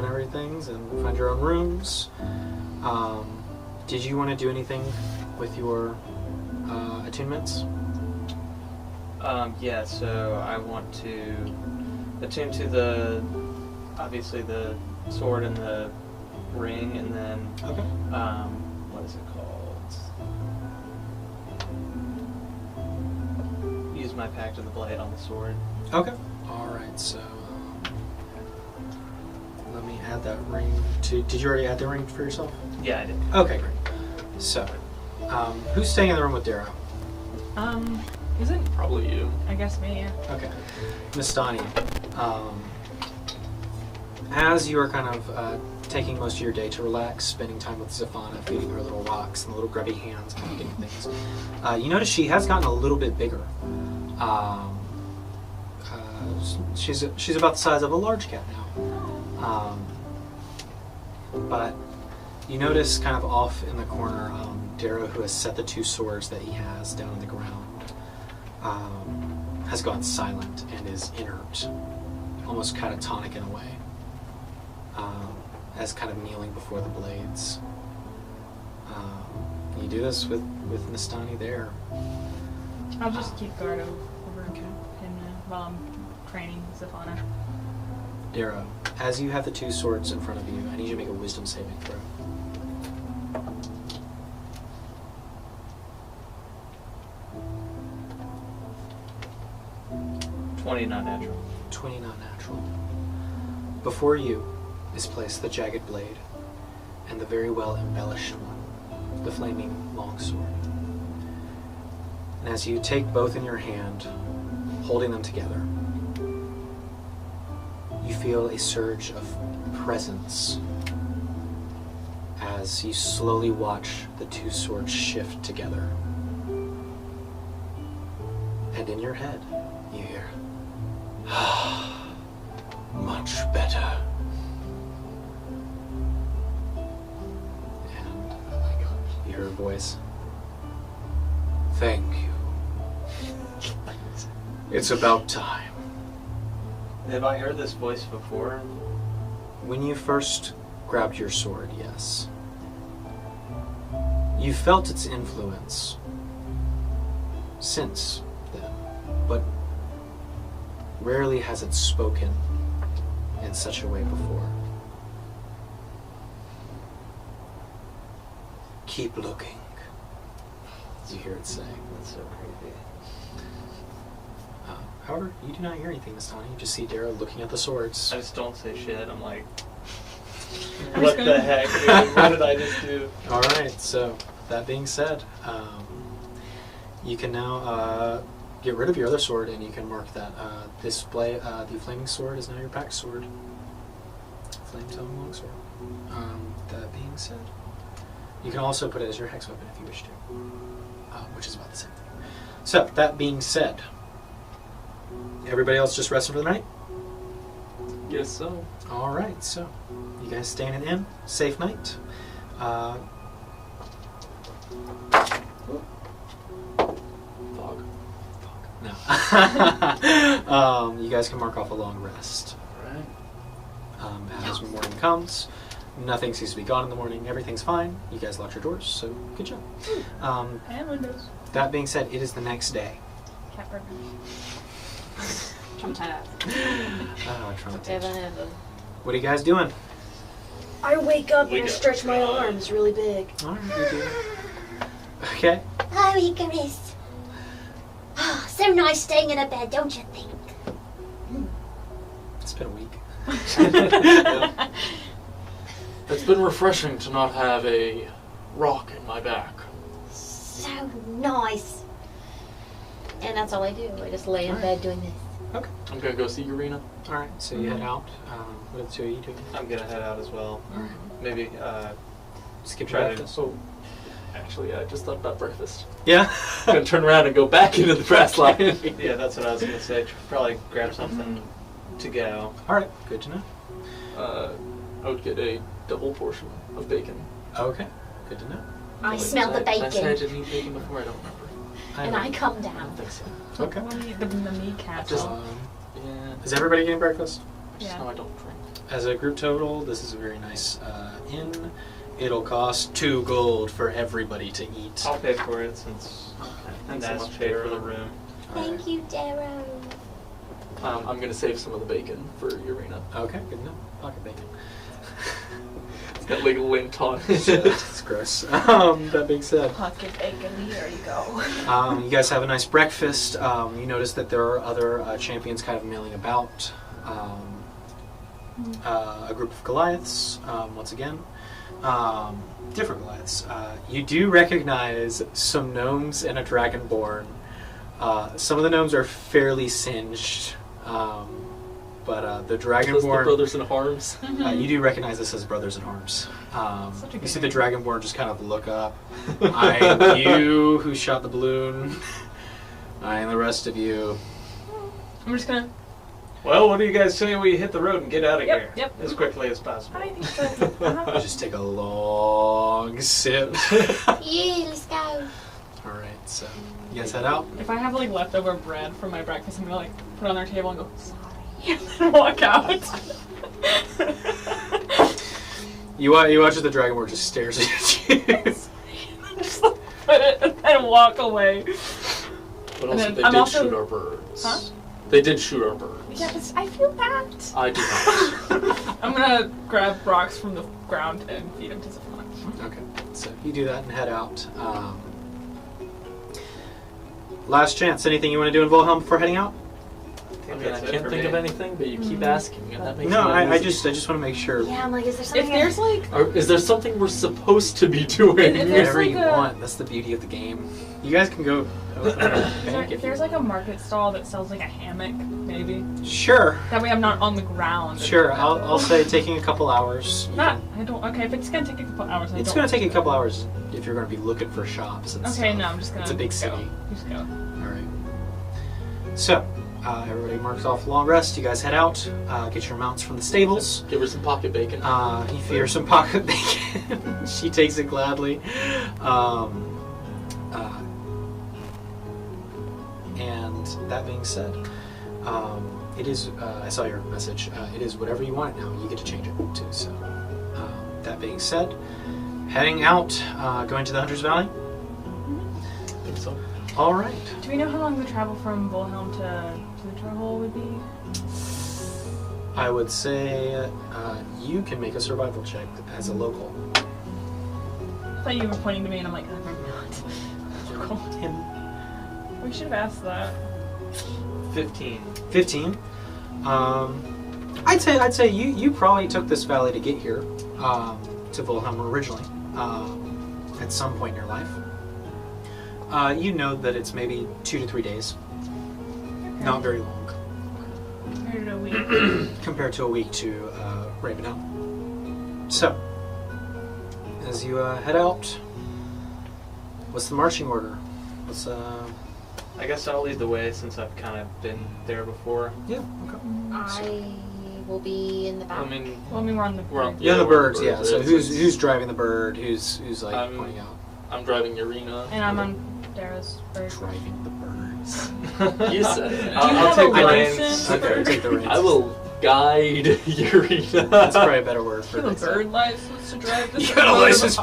Speaker 1: everythings and find your own rooms. Did you want to do anything with your attunements?
Speaker 4: Yeah, so I want to attune to obviously the sword and the ring, and then,
Speaker 1: Okay.
Speaker 4: what is it called? Use my Pact of the Blade on the sword.
Speaker 1: Okay. All right. So, let me add that ring to. Did you already add the ring for yourself?
Speaker 4: Yeah, I did.
Speaker 1: Okay, great. So, who's staying in the room with Darrow?
Speaker 3: Isn't
Speaker 2: Probably you.
Speaker 3: I guess me? Yeah.
Speaker 1: Okay. Miss Donnie, as you are kind of taking most of your day to relax, spending time with Zafana, feeding her little rocks and little grubby hands, kind of getting things, you notice she has gotten a little bit bigger. She's about the size of a large cat now. But you notice kind of off in the corner, Darrow, who has set the two swords that he has down on the ground, has gone silent and is inert, almost catatonic in a way, as kind of kneeling before the blades. You do this with Nastani there.
Speaker 3: I'll just keep guard over him while I'm training Savannah.
Speaker 1: Darrow, as you have the two swords in front of you, I need you to make a wisdom saving throw.
Speaker 4: 20 not natural.
Speaker 1: 20 not natural. Before you is placed the jagged blade and the very well embellished one, the flaming longsword. And as you take both in your hand, holding them together, you feel a surge of presence as you slowly watch the two swords shift together. And in your head, you hear, much better. And you hear a voice, thank you. It's about time.
Speaker 4: Have I heard this voice before?
Speaker 1: When you first grabbed your sword, yes. You felt its influence since then, but rarely has it spoken in such a way before. Keep looking, you hear it say.
Speaker 4: That's so creepy.
Speaker 1: However, you do not hear anything this time. You just see Darrow looking at the swords.
Speaker 4: I just don't say shit. I'm like,
Speaker 3: I'm
Speaker 4: what
Speaker 3: just
Speaker 4: the
Speaker 3: gonna-
Speaker 4: heck, dude? What did I just do?
Speaker 1: Alright, so that being said, you can now get rid of your other sword and you can mark that the flaming sword is now your pact sword. Flame tongue longsword. That being said, you can also put it as your hex weapon if you wish to, which is about the same thing. So, that being said, everybody else just resting for the night?
Speaker 2: Guess so.
Speaker 1: Alright, so you guys stay in an inn, safe night.
Speaker 2: Fog.
Speaker 1: No. You guys can mark off a long rest.
Speaker 2: Alright.
Speaker 1: As morning comes, nothing seems to be gone in the morning. Everything's fine. You guys locked your doors, so good job.
Speaker 3: And windows.
Speaker 1: That being said, it is the next day.
Speaker 3: Cat burger.
Speaker 1: Traumatized. What are you guys doing?
Speaker 6: I wake up
Speaker 4: Wake
Speaker 6: and I
Speaker 4: up.
Speaker 6: stretch my arms really big.
Speaker 1: Alright, you do. Okay.
Speaker 6: Oh, Icarus. Oh, so nice staying in a bed, don't you think?
Speaker 1: It's been a week.
Speaker 2: It's been refreshing to not have a rock in my back.
Speaker 6: So nice. And that's all I do. I just lay in bed doing this.
Speaker 1: Okay.
Speaker 2: I'm gonna go see Urena.
Speaker 1: All right. So you head out. What are the two of you doing?
Speaker 4: I'm gonna head out as well.
Speaker 1: All right.
Speaker 4: Maybe
Speaker 1: Skip
Speaker 4: try to-
Speaker 1: breakfast.
Speaker 2: Oh, actually, I just thought about breakfast.
Speaker 1: Yeah.
Speaker 2: I'm gonna turn around and go back into the brass lion.
Speaker 4: yeah, that's what I was gonna say. Probably grab something to go.
Speaker 1: All right. Good to know.
Speaker 2: I would get a double portion of bacon.
Speaker 1: Okay. Good to know.
Speaker 6: I smell the
Speaker 2: Did I say I
Speaker 6: bacon.
Speaker 2: didn't eat bacon before? I don't remember.
Speaker 6: And I come
Speaker 2: I don't
Speaker 6: down.
Speaker 2: think so.
Speaker 1: Okay.
Speaker 3: The kneecap.
Speaker 2: Just-
Speaker 1: Um,
Speaker 2: Yeah.
Speaker 1: is everybody getting breakfast?
Speaker 2: Just
Speaker 3: Yeah.
Speaker 2: know I don't drink.
Speaker 1: As a group total, this is a very nice inn. It'll cost 2 gold for everybody to eat.
Speaker 4: I'll pay for it since
Speaker 2: Thanks so
Speaker 4: that's
Speaker 2: much,
Speaker 4: paid for
Speaker 2: Darrow.
Speaker 4: the room.
Speaker 6: Thank you, Darrow.
Speaker 2: I'm gonna save some of the bacon for Urena.
Speaker 1: Okay, good enough. Pocket bacon.
Speaker 2: It's got like lint on it.
Speaker 1: It's gross. That being said,
Speaker 5: Pocket bacon, here you go.
Speaker 1: you guys have a nice breakfast. You notice that there are other champions kind of milling about. A group of Goliaths, once again. Different Goliaths. You do recognize some gnomes and a dragonborn. Some of the gnomes are fairly singed, but the
Speaker 2: Just the
Speaker 1: dragonborn...
Speaker 2: brothers in arms.
Speaker 1: you do recognize this as brothers in arms.
Speaker 3: Such a
Speaker 1: You
Speaker 3: good
Speaker 1: see the
Speaker 3: name.
Speaker 1: dragonborn just kind of look up. I am you who shot the balloon. I am the rest of you.
Speaker 3: I'm just gonna.
Speaker 4: Well, what do you guys say we hit the road and get out of
Speaker 3: Yep,
Speaker 4: here
Speaker 3: yep.
Speaker 4: as quickly as possible?
Speaker 5: I think so.
Speaker 1: You just take a long sip.
Speaker 6: Yeah, let's go.
Speaker 1: Alright, so you guys head out.
Speaker 3: If I have like leftover bread from my breakfast, I'm gonna like put it on their table and go sorry, and then walk out.
Speaker 1: You watch as the dragonborn just stares at you.
Speaker 3: Just like, put it and then walk away.
Speaker 2: But
Speaker 3: And
Speaker 2: also,
Speaker 3: then
Speaker 2: they
Speaker 3: I'm
Speaker 2: did
Speaker 3: also-
Speaker 2: shoot our birds.
Speaker 3: Huh?
Speaker 2: They did shoot our birds.
Speaker 5: Yeah, but I feel bad.
Speaker 2: I do not.
Speaker 3: I'm gonna grab rocks from the ground and feed them to someone.
Speaker 1: Okay, so you do that and head out. Last chance. Anything you want to do in Wilhelm before heading out?
Speaker 2: I mean, I
Speaker 4: that's it
Speaker 2: can't
Speaker 4: for
Speaker 2: think
Speaker 4: me.
Speaker 2: of anything, but you keep asking, and that makes
Speaker 1: No,
Speaker 2: me
Speaker 1: I
Speaker 2: uneasy.
Speaker 1: just want to make sure.
Speaker 6: Yeah, I'm like, is there something?
Speaker 3: If there's like,
Speaker 2: Is there something we're supposed to be doing?
Speaker 3: If there's
Speaker 1: Whatever
Speaker 3: like
Speaker 1: you
Speaker 3: a-
Speaker 1: want. That's the beauty of the game. You guys can go.
Speaker 3: if there's like a market stall that sells like a hammock, maybe
Speaker 1: Sure.
Speaker 3: that way I'm not on the ground.
Speaker 1: Sure. I'll say taking a couple hours. You
Speaker 3: Not.
Speaker 1: can-
Speaker 3: I don't. Okay, if it's gonna take a couple hours, I
Speaker 1: It's
Speaker 3: don't
Speaker 1: going to take
Speaker 3: want
Speaker 1: a couple hours if you're going to be looking for shops and stuff.
Speaker 3: Okay, no, I'm just gonna.
Speaker 1: It's a big
Speaker 3: go.
Speaker 1: city.
Speaker 3: Just go.
Speaker 1: All right. So, everybody marks off long rest. You guys head out. Get your mounts from the stables.
Speaker 2: Give her some pocket bacon.
Speaker 1: You feed her some pocket bacon. She takes it gladly. And that being said, it is. I saw your message. It is whatever you want it now. You get to change it too. So, that being said, heading out, going to the Hunter's Valley.
Speaker 2: I think so.
Speaker 1: All right.
Speaker 3: Do we know how long the travel from Wilhelm to the Troll would be?
Speaker 1: I would say you can make a survival check as a local.
Speaker 3: I thought you were pointing to me, and I'm like, I'm not. Cool. We should have asked that.
Speaker 4: 15.
Speaker 1: 15. I'd say you probably took this valley to get here to Wilhelm originally at some point in your life. You know that it's maybe 2 to 3 days. Not very long
Speaker 3: Compared to a week.
Speaker 1: compared to a week to Ravenel. So, as you head out, what's the marching order? What's
Speaker 4: I guess I'll lead the way since I've kind of been there before.
Speaker 1: yeah, okay.
Speaker 6: I will be in the back.
Speaker 2: I mean,
Speaker 3: Well, I mean, we're on the.
Speaker 2: We're on-
Speaker 1: Yeah, the
Speaker 2: we're
Speaker 1: birds.
Speaker 2: on
Speaker 1: Yeah.
Speaker 2: birds.
Speaker 1: So
Speaker 2: It's-
Speaker 1: who's driving the bird? Who's like
Speaker 2: I'm-
Speaker 1: pointing out?
Speaker 2: I'm driving Urena.
Speaker 3: And I'm on Dara's bird.
Speaker 1: Driving the birds.
Speaker 2: You said it.
Speaker 3: Do you
Speaker 4: I'll
Speaker 3: have
Speaker 4: take
Speaker 3: a
Speaker 4: the
Speaker 3: license?
Speaker 4: reins.
Speaker 1: Okay, take the reins.
Speaker 2: I will guide Urena.
Speaker 1: That's probably a better word for
Speaker 3: You have a
Speaker 1: this.
Speaker 3: bird license to drive this.
Speaker 1: You got a license.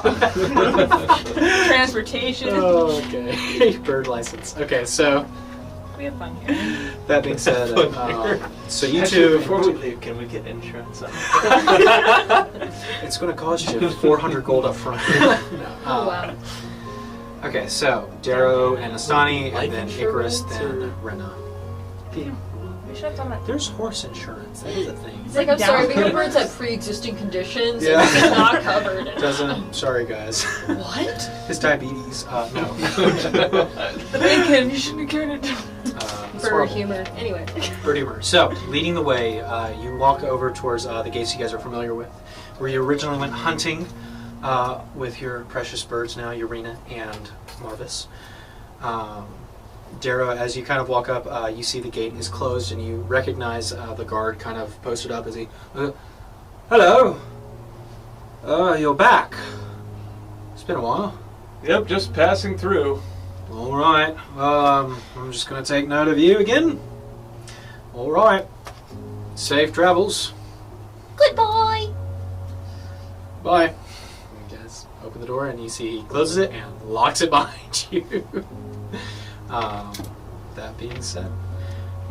Speaker 3: Transportation.
Speaker 1: Oh, okay. Bird license. Okay, so
Speaker 3: We have fun here.
Speaker 1: that being said, so you
Speaker 4: Actually,
Speaker 1: two,
Speaker 4: before we leave, can we get insurance on it?
Speaker 1: it's going to cost you 400 gold up front. No,
Speaker 6: Oh wow.
Speaker 1: Okay, so Darrow and Astani,
Speaker 2: Life
Speaker 1: and then Icarus,
Speaker 2: insurance,
Speaker 1: then
Speaker 2: or-
Speaker 1: Rena.
Speaker 3: We should have done that.
Speaker 1: There's horse insurance. That is a thing.
Speaker 7: It's like, I'm sorry,
Speaker 3: down.
Speaker 7: baby birds have pre-existing conditions
Speaker 1: Yeah.
Speaker 7: and it's not covered.
Speaker 1: Doesn't. Sorry, guys.
Speaker 7: What?
Speaker 1: His diabetes. No.
Speaker 3: Bacon. You shouldn't have carried it.
Speaker 1: It's
Speaker 7: For
Speaker 1: horrible.
Speaker 7: humor. Anyway.
Speaker 1: Bird humor. So, leading the way, you walk over towards the gates you guys are familiar with, where you originally went hunting with your precious birds now, Urena and Marvis. Darrow, as you kind of walk up, you see the gate is closed, and you recognize the guard kind of posted up as he, hello, you're back. It's been a while.
Speaker 8: Yep, just passing through.
Speaker 1: All right. I'm just going to take note of you again. All right. Safe travels.
Speaker 6: Goodbye.
Speaker 1: Bye. You guys open the door and you see he closes it and locks it behind you. That being said,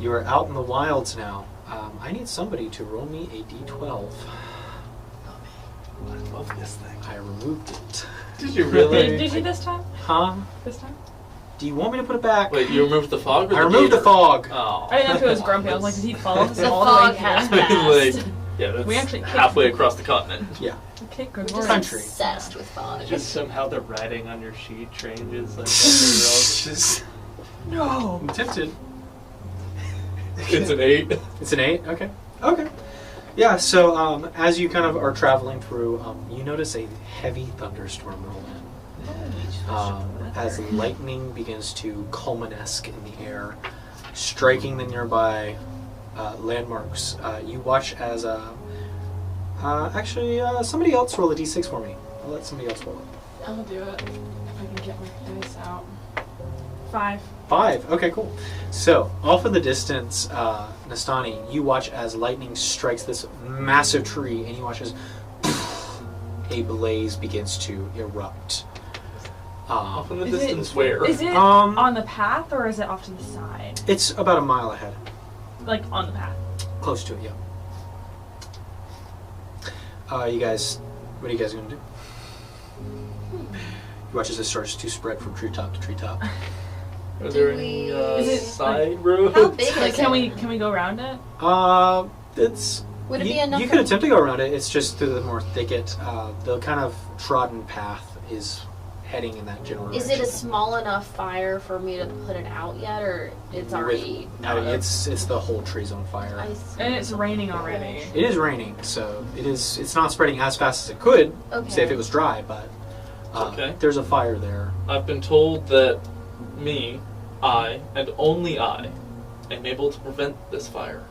Speaker 1: you are out in the wilds now. I need somebody to roll me a d12.
Speaker 8: I love this thing.
Speaker 1: I removed it.
Speaker 8: Did you really?
Speaker 3: Did you this time?
Speaker 1: Huh?
Speaker 3: This time?
Speaker 1: Do you want me to put it back?
Speaker 2: Wait, you removed the fog? Or
Speaker 1: I removed the
Speaker 2: gator?
Speaker 1: fog.
Speaker 2: Oh.
Speaker 3: I didn't know if it was grumpy. I was like, did he follow us
Speaker 7: The
Speaker 3: all the
Speaker 7: fog
Speaker 3: way
Speaker 7: has
Speaker 3: here?
Speaker 7: passed.
Speaker 2: Like, yeah, that's
Speaker 3: We actually kicked-
Speaker 2: halfway across the continent.
Speaker 1: Yeah.
Speaker 3: Okay, good
Speaker 6: We're
Speaker 3: lord.
Speaker 6: just
Speaker 1: Country.
Speaker 6: obsessed with fog.
Speaker 4: Just somehow the writing on your sheet changes. Like,
Speaker 1: Just,
Speaker 3: No.
Speaker 1: I'm tempted.
Speaker 2: It's an 8.
Speaker 1: It's an 8? Okay. Okay. Yeah, so as you kind of are traveling through, you notice a heavy thunderstorm roll in. As lightning begins to culminesque in the air, striking the nearby landmarks. You watch as somebody else roll a d6 for me. I'll let somebody else roll it.
Speaker 3: I'll do it. If I can get my dice out. 5.
Speaker 1: 5. Okay, cool. So, off in the distance, Nastani, you watch as lightning strikes this massive tree, and you watch as a blaze begins to erupt.
Speaker 2: Off in the
Speaker 3: Is it-
Speaker 2: distance where?
Speaker 3: Is it on the path or is it off to the side?
Speaker 1: It's about a mile ahead.
Speaker 3: Like on the path.
Speaker 1: Close to it, yeah. You guys, what are you guys gonna do? You watch as it starts to spread from treetop to treetop.
Speaker 2: Are there
Speaker 6: Do
Speaker 2: any
Speaker 6: we-
Speaker 3: Is it,
Speaker 2: side roads?
Speaker 6: How big
Speaker 3: Like,
Speaker 6: is
Speaker 3: can
Speaker 6: it?
Speaker 3: we go around it?
Speaker 1: It's.
Speaker 6: Would it
Speaker 1: you,
Speaker 6: be enough?
Speaker 1: You
Speaker 6: for-
Speaker 1: could attempt to go around it. It's just through the more thicket. The kind of trodden path is heading in that general
Speaker 6: Is
Speaker 1: direction.
Speaker 6: it a small enough fire for me to put it out yet, or it's already?
Speaker 1: I mean, it's the whole tree's on fire.
Speaker 3: And it's raining already.
Speaker 1: It is raining, so it's not spreading as fast as it could.
Speaker 6: Okay.
Speaker 1: Say if it was dry, but
Speaker 2: Okay.
Speaker 1: there's a fire there.
Speaker 2: I've been told that I, and only I, am able to prevent this fire.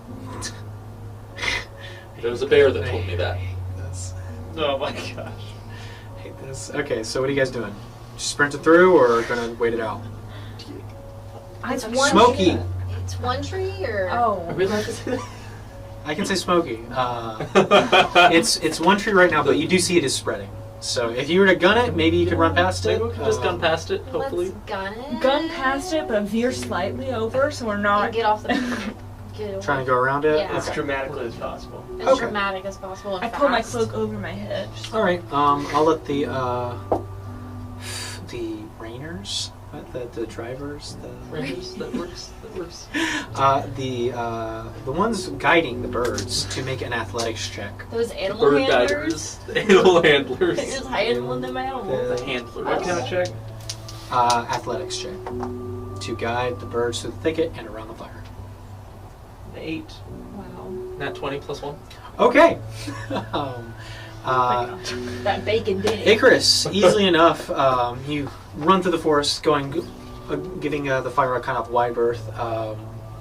Speaker 2: There was a bear that told me that.
Speaker 1: This.
Speaker 4: oh my gosh.
Speaker 1: I hate this. Okay, so what are you guys doing? Just sprinting through, or gonna wait it out?
Speaker 6: It's one
Speaker 1: Smoky.
Speaker 6: Tree. It's one tree, or
Speaker 3: Oh.
Speaker 2: I really have to say that?
Speaker 1: I can say smoky. It's one tree right now, but you do see it is spreading. So if you were to gun it, maybe you could run past it.
Speaker 2: Maybe we could just gun past it, hopefully.
Speaker 6: let's gun it.
Speaker 3: Gun past it, but veer slightly over so we're
Speaker 6: And
Speaker 3: not.
Speaker 6: get off the. Get away.
Speaker 1: Trying to go around it.
Speaker 6: Yeah.
Speaker 4: As
Speaker 1: Okay.
Speaker 4: dramatically as possible.
Speaker 6: As
Speaker 1: Okay.
Speaker 6: dramatic as possible. And
Speaker 3: I pull my
Speaker 6: fast.
Speaker 3: cloak over my head.
Speaker 1: All right. I'll let the rainers, the drivers,
Speaker 2: Rangers, that works. That works.
Speaker 1: the ones guiding the birds to make an athletics check.
Speaker 6: Those animal
Speaker 2: Bird
Speaker 6: handlers.
Speaker 2: guiders, the animal handlers,
Speaker 6: They're just handling them animals.
Speaker 2: the handlers.
Speaker 4: What kind of check?
Speaker 1: Athletics check to guide the birds through the thicket and around the fire.
Speaker 4: 8.
Speaker 3: Wow.
Speaker 2: Nat 20 plus 1.
Speaker 1: Okay.
Speaker 6: That bacon did.
Speaker 1: Icarus, easily enough, you run through the forest, giving the fire a kind of wide berth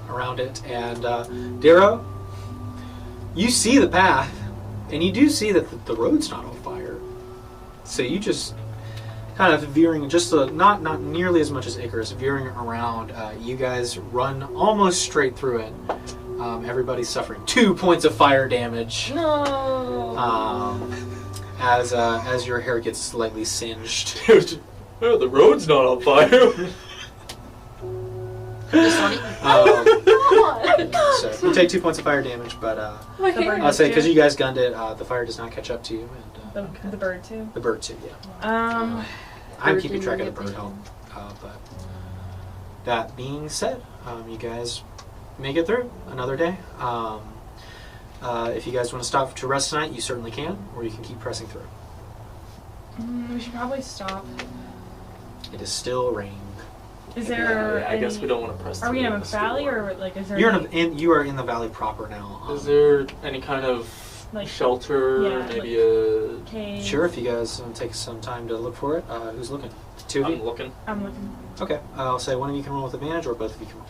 Speaker 1: around it. And Darrow, you see the path, and you do see that the road's not on fire. So you just kind of veering, just not nearly as much as Icarus, veering around. You guys run almost straight through it. Everybody's suffering 2 points of fire damage.
Speaker 3: No.
Speaker 1: As your hair gets slightly singed.
Speaker 2: Oh, the road's not on fire.
Speaker 1: So you take 2 points of fire damage, but
Speaker 3: My hair
Speaker 1: I'll say
Speaker 3: is
Speaker 1: because
Speaker 3: too.
Speaker 1: you guys gunned it, the fire does not catch up to you, and
Speaker 3: The bird too.
Speaker 1: the bird too. Yeah, I'm
Speaker 6: Bird
Speaker 1: keeping track of the
Speaker 6: didn't
Speaker 1: bird
Speaker 6: get
Speaker 1: health. But that being said, you guys make it through another day. If you guys want to stop to rest tonight, you certainly can, or you can keep pressing through.
Speaker 3: We should probably stop.
Speaker 1: It is still raining.
Speaker 3: Is there?
Speaker 2: I guess we don't want to press.
Speaker 3: Are we in a
Speaker 2: this
Speaker 3: valley
Speaker 2: door.
Speaker 3: or like is there?
Speaker 1: You are in the valley proper now.
Speaker 2: Is there any kind of
Speaker 3: like
Speaker 2: shelter?
Speaker 3: yeah,
Speaker 2: Maybe
Speaker 3: like cave?
Speaker 1: Sure, if you guys want to take some time to look for it. Who's looking? Two of
Speaker 2: I'm
Speaker 1: you?
Speaker 2: looking.
Speaker 3: I'm looking.
Speaker 1: Okay, I'll say one of you can roll with advantage, or both of you can roll.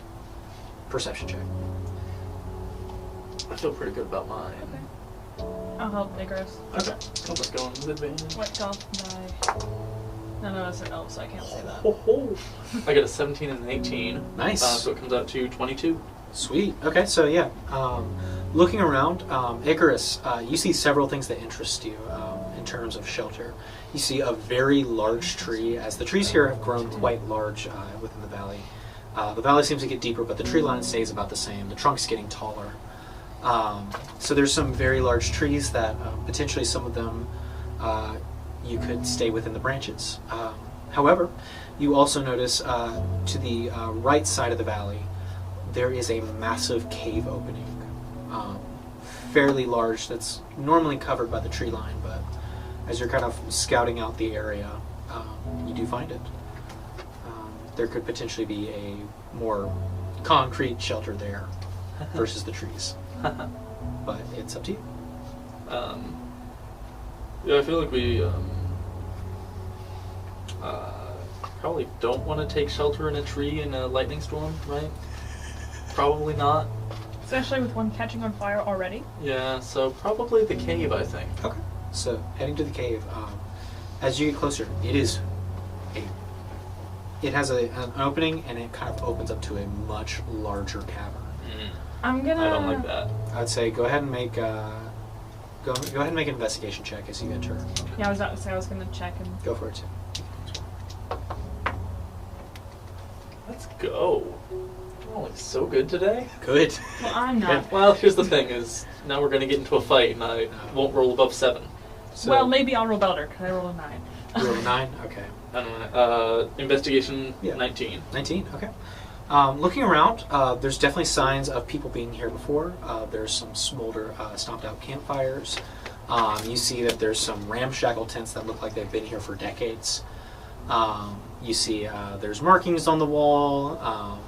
Speaker 1: Perception check.
Speaker 2: I feel pretty good about mine.
Speaker 3: Okay. I'll help Negros.
Speaker 2: Okay. Let's go on with advantage.
Speaker 3: What golf die? None of us are elves, so I can't say that.
Speaker 2: Ho, ho. I got a 17 and an 18.
Speaker 1: Nice.
Speaker 2: So it comes out to 22.
Speaker 1: Sweet. Okay, so yeah, looking around, Icarus, you see several things that interest you in terms of shelter. You see a very large tree, as the trees here have grown quite large within the valley. The valley seems to get deeper, but the tree line stays about the same. The trunk's getting taller. So there's some very large trees that potentially some of them you could stay within the branches. However, you also notice to the right side of the valley, there is a massive cave opening, fairly large, that's normally covered by the tree line, but as you're kind of scouting out the area, you do find it. There could potentially be a more concrete shelter there versus the trees. But it's up to you.
Speaker 2: Yeah, I feel like we probably don't want to take shelter in a tree in a lightning storm, right? Probably not.
Speaker 3: Especially with one catching on fire already.
Speaker 2: Yeah, so probably the cave, I think.
Speaker 1: Okay. So heading to the cave. As you get closer, it has an opening, and it kind of opens up to a much larger cavern.
Speaker 3: I'm gonna.
Speaker 2: I don't like that.
Speaker 1: I'd say go ahead and make go ahead and make an investigation check as you enter.
Speaker 3: Yeah, I was about to say I was gonna check and.
Speaker 1: Go for it too.
Speaker 2: Let's go. Oh, it's so good today.
Speaker 1: Good.
Speaker 3: Well, I'm not.
Speaker 2: Yeah, well, here's the thing: is now we're gonna get into a fight, and I won't roll above 7.
Speaker 1: So,
Speaker 3: Well, maybe I'll roll better because I rolled a 9.
Speaker 1: you rolled a 9. Okay.
Speaker 2: I don't know. Investigation
Speaker 1: Yeah.
Speaker 2: 19.
Speaker 1: 19. Okay. Looking around, there's definitely signs of people being here before. There's some smolder, stomped out campfires. You see that there's some ramshackle tents that look like they've been here for decades. You see there's markings on the wall.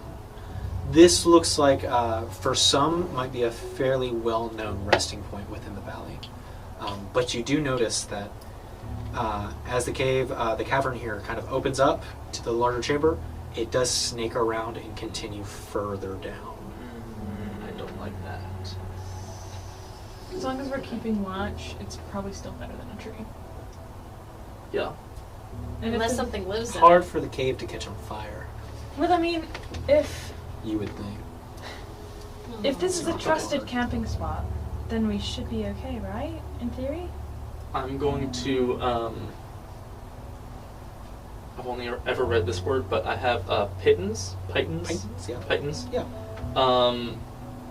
Speaker 1: This looks like, for some, might be a fairly well-known resting point within the valley. But you do notice that as the cavern here kind of opens up to the larger chamber, it does snake around and continue further down.
Speaker 2: I don't like that.
Speaker 3: As long as we're keeping watch, it's probably still better than a tree.
Speaker 2: Yeah.
Speaker 3: And
Speaker 7: Unless
Speaker 3: if
Speaker 7: something lives
Speaker 1: It's
Speaker 7: in
Speaker 1: hard
Speaker 7: it.
Speaker 1: for the cave to catch on fire,
Speaker 3: well, I mean, if
Speaker 1: you would think.
Speaker 3: this is a
Speaker 1: Not
Speaker 3: trusted
Speaker 1: hard.
Speaker 3: camping spot, then we should be okay, right? In theory.
Speaker 2: I'm going to, I've only ever read this word, but I have pitons?
Speaker 1: Pitons, yeah.
Speaker 2: Pitons?
Speaker 1: Yeah.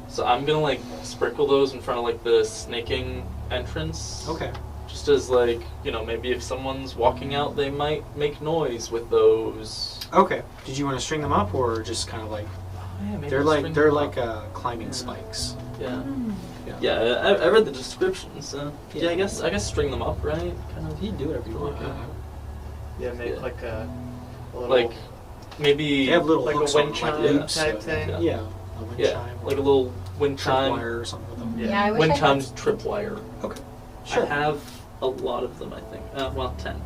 Speaker 2: So I'm gonna, like, sprinkle those in front of, like, the snaking entrance.
Speaker 1: Okay.
Speaker 2: Just as, like, you know, maybe if someone's walking out, they might make noise with those.
Speaker 1: Okay. Did you want to string them up, or just kind of like
Speaker 2: Oh, yeah, maybe
Speaker 1: they're
Speaker 2: I'll
Speaker 1: like
Speaker 2: string
Speaker 1: they're
Speaker 2: them
Speaker 1: like
Speaker 2: up.
Speaker 1: climbing spikes?
Speaker 2: Yeah.
Speaker 1: Yeah.
Speaker 2: Yeah, I read the descriptions.
Speaker 1: Yeah.
Speaker 2: Yeah, I guess string them up, right? Kind of.
Speaker 1: You can do whatever you want.
Speaker 2: Okay.
Speaker 4: Yeah, make
Speaker 2: Yeah.
Speaker 4: like a little,
Speaker 2: Like, maybe.
Speaker 1: They have little
Speaker 4: like a
Speaker 1: hooks
Speaker 4: wind
Speaker 1: on,
Speaker 4: chime
Speaker 1: like loops,
Speaker 4: type
Speaker 1: so-
Speaker 4: thing.
Speaker 2: Yeah.
Speaker 1: Yeah, a wind
Speaker 2: Yeah,
Speaker 1: chime,
Speaker 2: like a little wind chime.
Speaker 1: tripwire or something with them.
Speaker 4: Yeah.
Speaker 6: I wish
Speaker 2: Wind
Speaker 6: I
Speaker 2: chimes,
Speaker 6: had-
Speaker 2: tripwire.
Speaker 1: Okay.
Speaker 2: I
Speaker 1: Sure.
Speaker 2: have a lot of them, I think. Well, 10.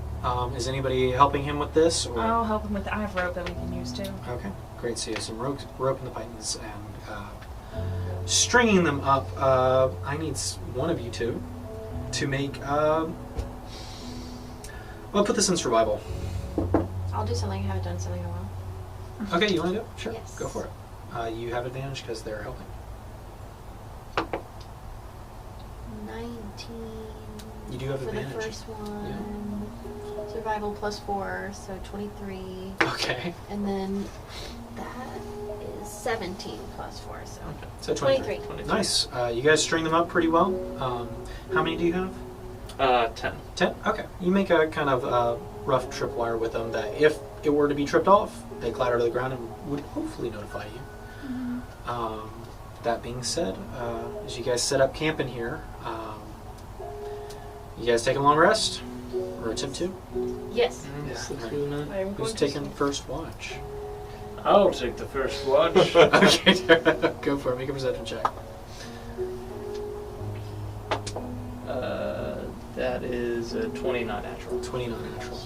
Speaker 1: Is anybody helping him with this? Or?
Speaker 3: I'll help him with. I have rope that we can use too.
Speaker 1: Okay, great. So you have some rope in the pythons and stringing them up. I need one of you two to make. I'll put this in survival.
Speaker 6: I'll do something I haven't done something in a while.
Speaker 1: Okay, you want to do it? Sure,
Speaker 6: Yes.
Speaker 1: go for it. You have advantage because they're helping.
Speaker 6: 19.
Speaker 1: You do have
Speaker 6: for
Speaker 1: advantage.
Speaker 6: the first one. Survival plus 4, so 23.
Speaker 1: Okay,
Speaker 6: And then that is 17 plus 4, so
Speaker 2: Okay.
Speaker 1: so 23.
Speaker 6: 23.
Speaker 1: Nice. You guys string them up pretty well. How many do you have?
Speaker 2: 10.
Speaker 1: 10? Okay. You make a kind of rough tripwire with them that if it were to be tripped off, they clatter to the ground and would hopefully notify you. that being said, as you guys set up camp in here, you guys take a long rest? Or attempt to?
Speaker 6: Yes.
Speaker 1: Who's taking first watch?
Speaker 8: I'll take the first watch.
Speaker 1: Okay, go for it. Make a perception check.
Speaker 4: That is a 20 not natural.
Speaker 1: 20 non-natural.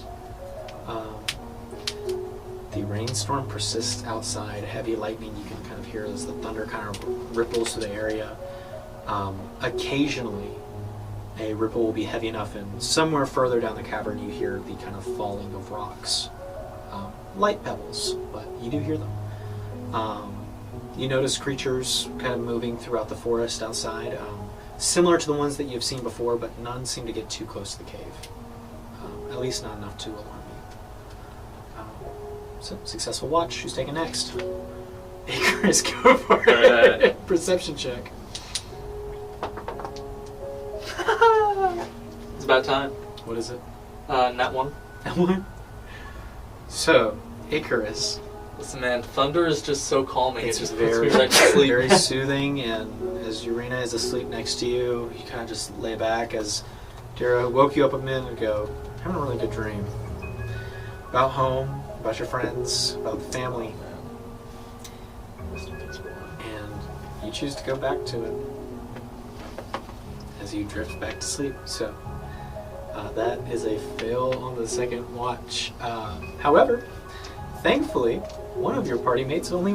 Speaker 1: The rainstorm persists outside. Heavy lightning, you can kind of hear as the thunder kind of ripples through the area. Occasionally, a ripple will be heavy enough, and somewhere further down the cavern you hear the kind of falling of rocks. Light pebbles, but you do hear them. You notice creatures kind of moving throughout the forest outside, similar to the ones that you've seen before, but none seem to get too close to the cave. At least not enough to alarm you. So, successful watch. Who's taking next? Icarus, go for it. Perception check.
Speaker 2: It's about time.
Speaker 1: What is it?
Speaker 2: Nat 1.
Speaker 1: That one? So, Icarus.
Speaker 2: Listen, man, thunder is just so calming.
Speaker 1: It's
Speaker 2: it just
Speaker 1: very,
Speaker 2: puts me right to sleep.
Speaker 1: very soothing, and as Urena is asleep next to you, you kind of just lay back as Dara woke you up a minute ago, having a really good dream. About home, about your friends, about the family. And you choose to go back to it as you drift back to sleep. So, that is a fail on the second watch. However, thankfully, one of your party mates only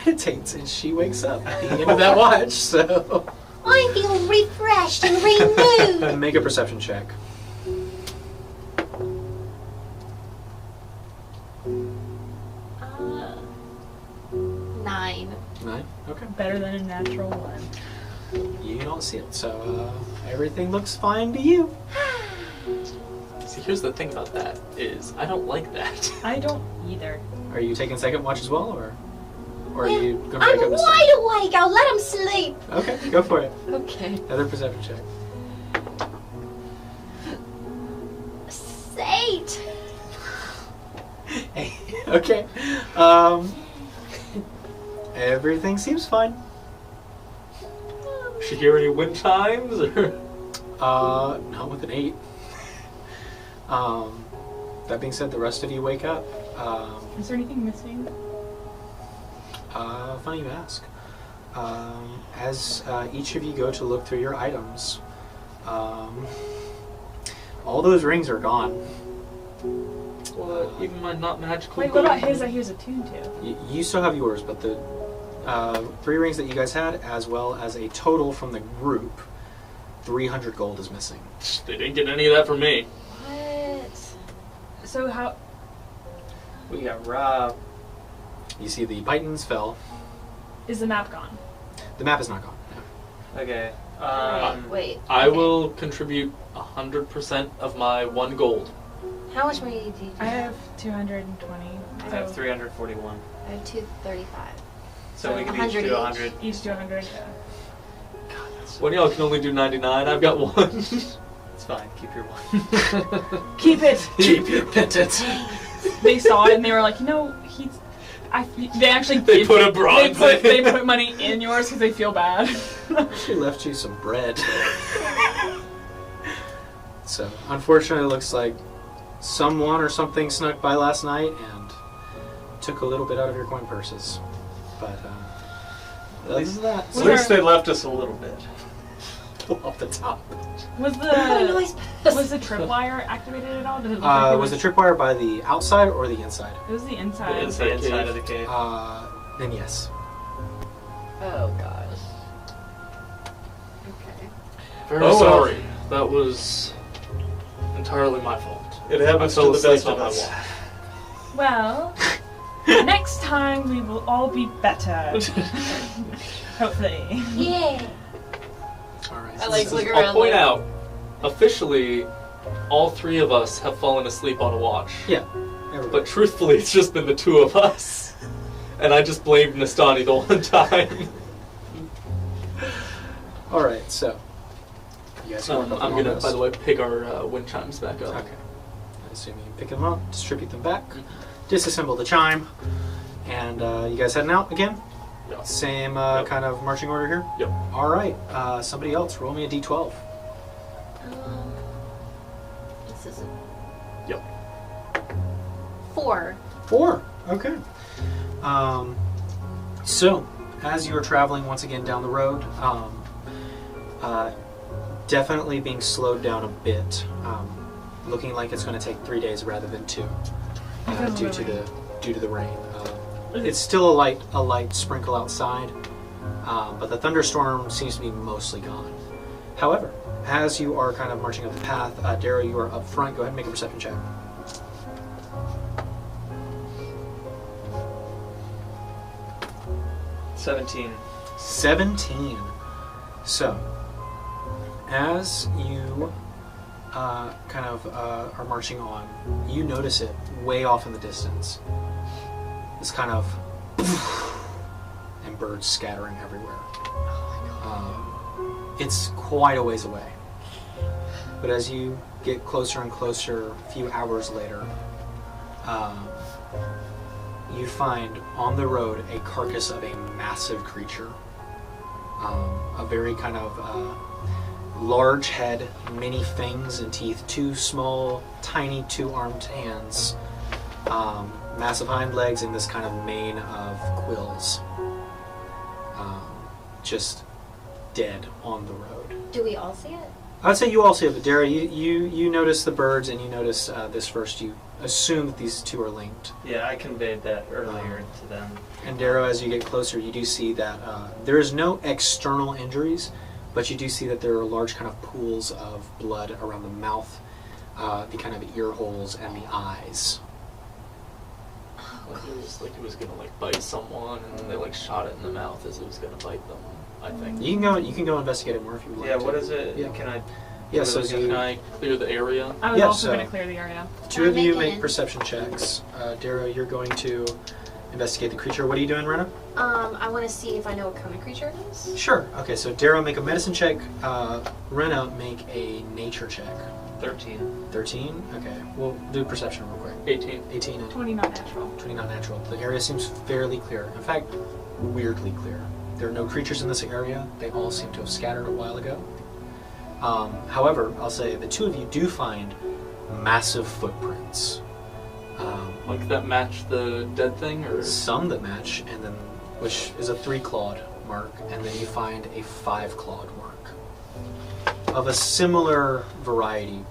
Speaker 1: meditates and she wakes up at the end of that watch, so...
Speaker 6: I feel refreshed and renewed.
Speaker 1: Make a perception check.
Speaker 6: Nine.
Speaker 1: 9? Okay.
Speaker 3: Better than a natural 1.
Speaker 1: You don't see it, so everything looks fine to you.
Speaker 2: See, here's the thing about that, is I don't like that.
Speaker 3: I don't either.
Speaker 1: Are you taking second watch as well, or are you going to
Speaker 6: I'm
Speaker 1: wake up this
Speaker 6: wide awake. I'll let him sleep.
Speaker 1: time? Okay, go for it.
Speaker 7: Okay.
Speaker 1: Another perception check.
Speaker 6: 8.
Speaker 1: Okay. Everything seems fine.
Speaker 2: Should hear any wind chimes? Or?
Speaker 1: Not with an 8. That being said, the rest of you wake up.
Speaker 3: Is there anything missing?
Speaker 1: Funny you ask. As each of you go to look through your items, all those rings are gone.
Speaker 2: What? Even my not magical.
Speaker 3: Wait, what about his that he was attuned to?
Speaker 1: You still have yours, but the 3 rings that you guys had, as well as a total from the group, 300 gold is missing.
Speaker 2: They didn't get any of that from me.
Speaker 6: What?
Speaker 3: So how...
Speaker 4: We got robbed.
Speaker 1: You see the Pythons fell.
Speaker 3: Is the map gone?
Speaker 1: The map is not gone. No.
Speaker 4: Okay.
Speaker 6: Wait.
Speaker 2: I
Speaker 6: okay.
Speaker 2: will contribute 100% of my 1 gold.
Speaker 6: How much money do you
Speaker 3: I have 220.
Speaker 4: I have 341.
Speaker 6: I have 235.
Speaker 4: So we can each
Speaker 6: 100
Speaker 4: do
Speaker 6: each.
Speaker 4: 100.
Speaker 3: Each 200.
Speaker 2: One of y'all can only do 99. I've got 1.
Speaker 4: It's fine. Keep your 1.
Speaker 3: Keep it!
Speaker 1: Keep your pittance.
Speaker 3: They saw it and they were like, he's... they actually
Speaker 2: They put a bronze in.
Speaker 3: They put money in yours because they feel bad.
Speaker 1: She left you some bread. So, unfortunately, it looks like someone or something snuck by last night and took a little bit out of your coin purses. But, other than that,
Speaker 8: At least they left us a little bit.
Speaker 1: off the top.
Speaker 3: Was
Speaker 6: What a
Speaker 3: the
Speaker 6: nice person.
Speaker 3: was the tripwire activated at all? Did it look like it
Speaker 1: Was the tripwire by the outside or the inside?
Speaker 3: It was the inside.
Speaker 4: It's the inside of the cave.
Speaker 1: Then yes.
Speaker 7: Oh gosh. Okay.
Speaker 2: Very
Speaker 8: Oh, well.
Speaker 2: sorry. That was entirely my fault.
Speaker 8: It happens
Speaker 2: I fell
Speaker 8: to the
Speaker 2: asleep
Speaker 8: best
Speaker 2: on
Speaker 8: of
Speaker 2: my
Speaker 8: us.
Speaker 2: walk.
Speaker 3: Well, next time we will all be better. Hopefully.
Speaker 6: Yeah.
Speaker 1: Alright.
Speaker 7: I like look
Speaker 2: I'll
Speaker 7: around.
Speaker 2: point
Speaker 7: like,
Speaker 2: out, officially, all 3 of us have fallen asleep on a watch.
Speaker 1: Yeah. Everybody.
Speaker 2: But truthfully, it's just been the 2 of us. And I just blamed Nastani the one time.
Speaker 1: Alright, so. You guys can work up
Speaker 2: I'm
Speaker 1: on
Speaker 2: gonna,
Speaker 1: this.
Speaker 2: by the way, pick our wind chimes back up.
Speaker 1: Okay. I assume you pick them up, distribute them back, disassemble the chime, and you guys heading out again?
Speaker 2: Yeah.
Speaker 1: Same
Speaker 2: Yep.
Speaker 1: kind of marching order here?
Speaker 2: Yep.
Speaker 1: All right. Somebody else, roll me a d12.
Speaker 7: This is
Speaker 2: Yep.
Speaker 7: 4.
Speaker 1: 4. Okay. So, as you're traveling once again down the road, definitely being slowed down a bit, looking like it's going to take 3 days rather than 2, due to the rain. It's still a light sprinkle outside, but the thunderstorm seems to be mostly gone. However, as you are kind of marching up the path, Darrow, you are up front. Go ahead and make a perception check.
Speaker 4: 17.
Speaker 1: 17. So, as you kind of are marching on, you notice it way off in the distance. This kind of and birds scattering everywhere. It's quite a ways away. But as you get closer and closer, a few hours later, you find on the road a carcass of a massive creature. A very kind of large head, many fangs and teeth, 2 small, tiny 2-armed hands, massive hind legs, and this kind of mane of quills. Just dead on the road.
Speaker 6: Do we all see it?
Speaker 1: I'd say you all see it, but Dara, you notice the birds and you notice this first. You assume that these two are linked.
Speaker 4: Yeah, I conveyed that earlier to them.
Speaker 1: And Darrow, as you get closer, you do see that there is no external injuries, but you do see that there are large kind of pools of blood around the mouth, the kind of ear holes, and the eyes.
Speaker 2: Like it was gonna like bite someone, and then they like shot it in the mouth as it was gonna bite them. I think.
Speaker 1: You can go investigate it more if you would like.
Speaker 4: Yeah,
Speaker 1: to.
Speaker 4: what is it?
Speaker 1: Yeah.
Speaker 4: Can I?
Speaker 1: Yeah, so
Speaker 2: Can I clear the area?
Speaker 3: I was
Speaker 1: Yeah,
Speaker 3: also
Speaker 1: so-
Speaker 3: going to clear the area.
Speaker 1: two of you make
Speaker 6: Megan.
Speaker 1: perception checks. Darrow, you're going to investigate the creature. What are you doing, Rena?
Speaker 6: I want to see if I know what kind of creature it is.
Speaker 1: Sure. Okay, so Darrow, make a medicine check. Rena, make a nature check.
Speaker 4: 13.
Speaker 1: 13? Okay, we'll do perception real quick.
Speaker 2: 18.
Speaker 1: 18 and
Speaker 3: 20 not natural.
Speaker 1: 20 not natural. The area seems fairly clear. In fact, weirdly clear. There are no creatures in this area. They all seem to have scattered a while ago. However, I'll say the two of you do find massive footprints.
Speaker 2: Like that match the dead thing, or
Speaker 1: Some that match, and then which is a 3-clawed mark, and then you find a 5-clawed mark of a similar variety,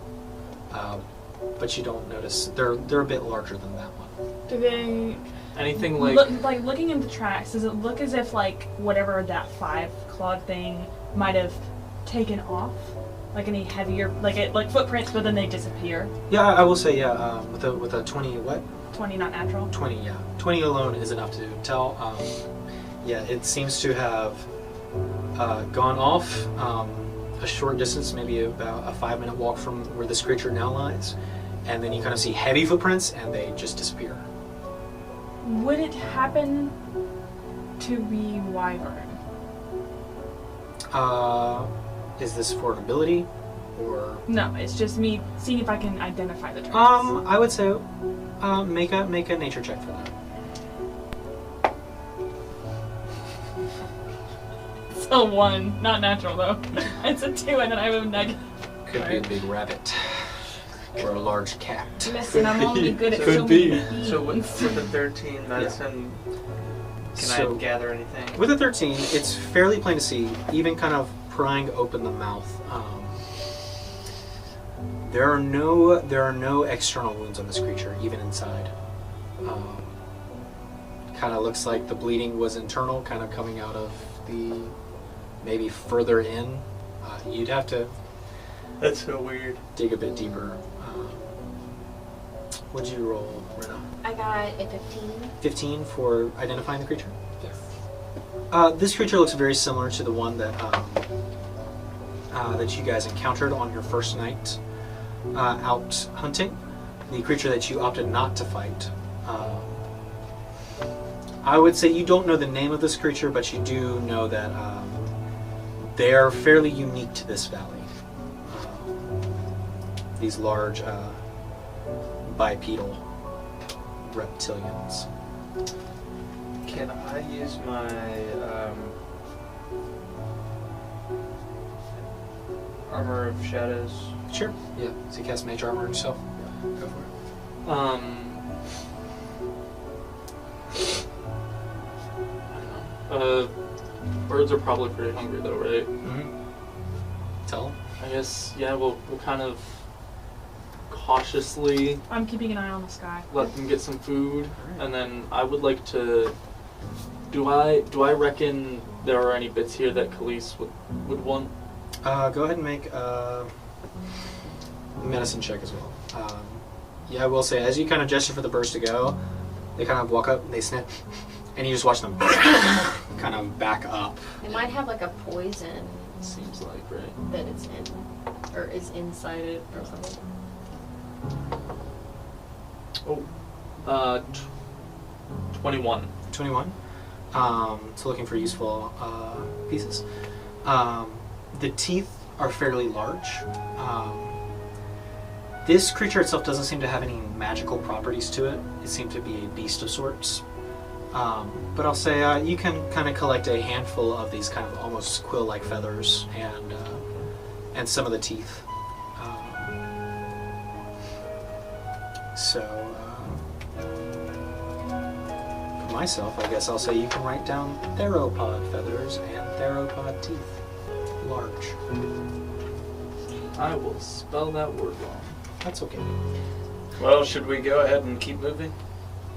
Speaker 1: but you don't notice they're a bit larger than that one.
Speaker 3: Do they
Speaker 2: anything like
Speaker 3: like looking at the tracks? Does it look as if like whatever that 5-clawed thing might have taken off? Like any heavier, like footprints, but then they disappear.
Speaker 1: Yeah, I will say with a 20 what?
Speaker 3: 20 not natural.
Speaker 1: 20, yeah. 20 alone is enough to tell. Yeah, it seems to have gone off a short distance, maybe about a 5-minute walk from where this creature now lies, and then you kind of see heavy footprints, and they just disappear.
Speaker 3: Would it happen to be Wyvern?
Speaker 1: Is this for an ability, or?
Speaker 3: No, it's just me seeing if I can identify the tracks.
Speaker 1: I would say make a nature check for that.
Speaker 3: It's a 1, not natural though. It's a 2, and then I have a negative.
Speaker 1: Could be a big rabbit or a large cat.
Speaker 3: Listen, I'm only good at
Speaker 2: Could
Speaker 3: so
Speaker 2: be.
Speaker 3: many
Speaker 4: So with
Speaker 3: things.
Speaker 4: the 13 medicine, can
Speaker 1: So-
Speaker 4: I gather anything?
Speaker 1: With a 13, it's fairly plain to see, even kind of prying open the mouth. There are no external wounds on this creature, even inside. Kind of looks like the bleeding was internal, kind of coming out of the maybe further in. You'd have to
Speaker 4: That's so weird.
Speaker 1: dig a bit deeper. What'd you roll, Rena?
Speaker 6: I got a 15.
Speaker 1: 15 for identifying the creature?
Speaker 6: Yes.
Speaker 1: This creature looks very similar to the one that that you guys encountered on your first night out hunting. The creature that you opted not to fight. I would say you don't know the name of this creature, but you do know that they are fairly unique to this valley. These large bipedal reptilians.
Speaker 4: Can I use my Armor of Shadows?
Speaker 1: Sure. Yeah. So you cast Mage Armor on yourself. Go for it.
Speaker 2: I don't know. Birds are probably pretty hungry though, right?
Speaker 1: Mm-hmm. Tell them.
Speaker 2: I guess, yeah, we'll kind of cautiously
Speaker 3: I'm keeping an eye on the sky.
Speaker 2: let them get some food,
Speaker 1: Alright.
Speaker 2: and then I would like to. Do I reckon there are any bits here that Khalees would want?
Speaker 1: Go ahead and make a medicine check as well. Yeah, I will say, as you kind of gesture for the birds to go, they kind of walk up and they sniff, and you just watch them kind of back up.
Speaker 7: It might have like a poison
Speaker 2: Seems like, right?
Speaker 7: that it's in, or is inside it or something.
Speaker 2: Oh. 21.
Speaker 1: 21. So looking for useful pieces. The teeth are fairly large. This creature itself doesn't seem to have any magical properties to it. It seemed to be a beast of sorts. But I'll say you can kind of collect a handful of these kind of almost quill-like feathers and some of the teeth. For myself, I guess I'll say you can write down theropod feathers and theropod teeth. Large.
Speaker 2: I will spell that word wrong.
Speaker 1: That's okay.
Speaker 8: Well, should we go ahead and keep moving?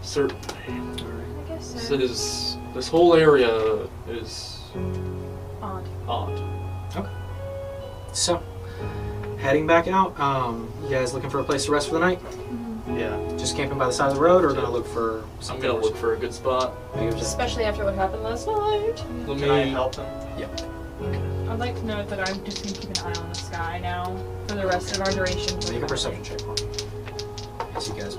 Speaker 2: Certainly.
Speaker 5: I guess so.
Speaker 2: This whole area is
Speaker 3: Odd.
Speaker 2: odd.
Speaker 1: So, heading back out. You guys looking for a place to rest for the night?
Speaker 4: Yeah.
Speaker 1: Just camping by the side of the road, or gonna look for
Speaker 2: I'm
Speaker 1: something
Speaker 2: gonna
Speaker 1: else?
Speaker 2: look for a good spot.
Speaker 1: Maybe just
Speaker 7: Especially after what happened last night.
Speaker 2: Let
Speaker 4: Can I
Speaker 2: me
Speaker 4: help him?
Speaker 3: I'd like to note that I'm just going to keep an eye on the sky now for the rest of our duration.
Speaker 1: make a perception check for me. As you guys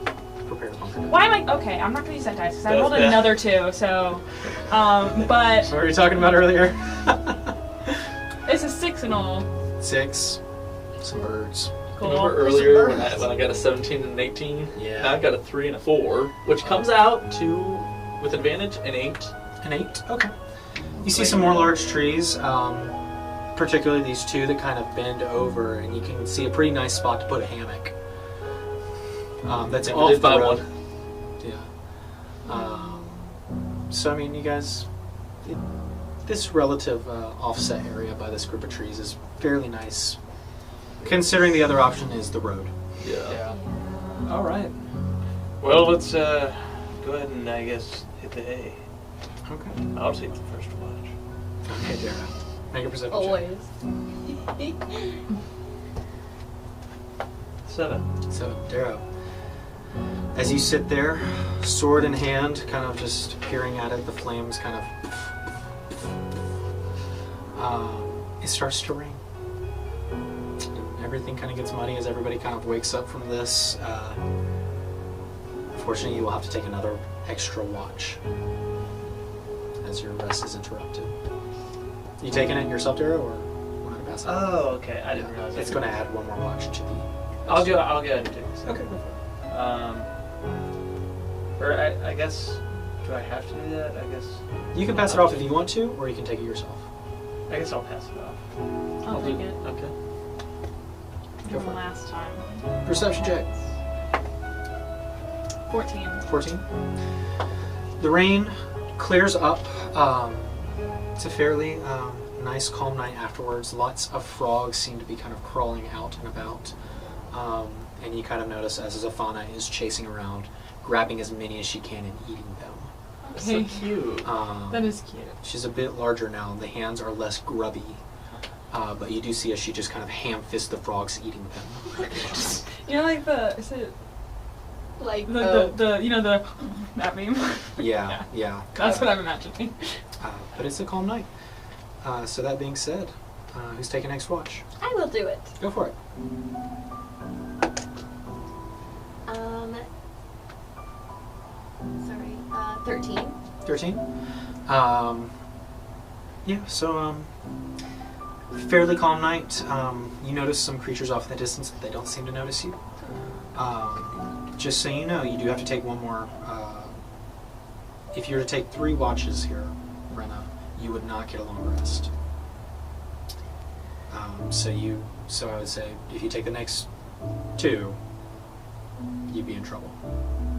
Speaker 1: prepare to bunker down.
Speaker 3: Why am I... Okay, I'm not going to use that dice because I
Speaker 4: That's
Speaker 3: rolled
Speaker 4: bad.
Speaker 3: another 2, so... but
Speaker 1: What were you talking about earlier?
Speaker 3: it's a 6 in all.
Speaker 1: 6. Some birds.
Speaker 3: Cool.
Speaker 2: remember earlier when I got a 17 and an 18?
Speaker 1: Yeah.
Speaker 2: Now I got a 3 and a 4, which comes out to, with advantage, an 8.
Speaker 1: An 8. Okay. You see some more large trees, particularly these two that kind of bend over, and you can see a pretty nice spot to put a hammock. That's
Speaker 2: Never
Speaker 1: off
Speaker 2: did
Speaker 1: the
Speaker 2: buy
Speaker 1: road.
Speaker 2: one.
Speaker 1: Yeah. So I mean, you guys, this relative offset area by this group of trees is fairly nice, considering the other option is the road.
Speaker 2: Yeah.
Speaker 1: All right.
Speaker 4: Well, let's go ahead and I guess hit the hay.
Speaker 1: Okay.
Speaker 4: I'll take the first watch.
Speaker 1: Okay, Dara. Make a perception check.
Speaker 7: Always.
Speaker 4: 7.
Speaker 1: So, Darrow, as you sit there, sword in hand, kind of just peering at it, the flames kind of, it starts to rain. Everything kind of gets muddy as everybody kind of wakes up from this. Unfortunately, you will have to take another extra watch as your rest is interrupted. You taking it yourself, Darrow, or want to pass it?
Speaker 4: Oh, okay. I didn't realize
Speaker 1: It's
Speaker 4: that.
Speaker 1: going to add one more watch to the...
Speaker 4: I'll go ahead and take this.
Speaker 1: Okay.
Speaker 4: Or I guess, do I have to do that? I guess.
Speaker 1: You can pass it off if you want to, or you can take it yourself.
Speaker 4: I guess I'll pass it off.
Speaker 3: I'll take it.
Speaker 4: Okay.
Speaker 1: Go
Speaker 3: From
Speaker 1: for it.
Speaker 3: last time.
Speaker 1: Perception check.
Speaker 3: 14.
Speaker 1: 14. The rain clears up. It's a fairly nice, calm night afterwards. Lots of frogs seem to be kind of crawling out and about. And you kind of notice as Zaphana is chasing around, grabbing as many as she can and eating them.
Speaker 2: That's so
Speaker 3: Okay.
Speaker 2: cute.
Speaker 3: That is cute.
Speaker 1: She's a bit larger now. The hands are less grubby. But you do see as she just kind of ham-fists the frogs eating them.
Speaker 3: You know, like the... Is it...
Speaker 7: Like,
Speaker 3: The you know, the... That meme?
Speaker 1: Yeah.
Speaker 3: That's what I'm imagining.
Speaker 1: But it's a calm night. So that being said, who's taking next watch?
Speaker 7: I will do it.
Speaker 1: Go for it.
Speaker 7: Sorry, 13.
Speaker 1: 13. Yeah, so fairly calm night. You notice some creatures off in the distance, but they don't seem to notice you. Just so you know, you do have to take one more if you were to take 3 watches here, Brenna, you would not get a long rest. So I would say if you take the next 2, you'd be in trouble.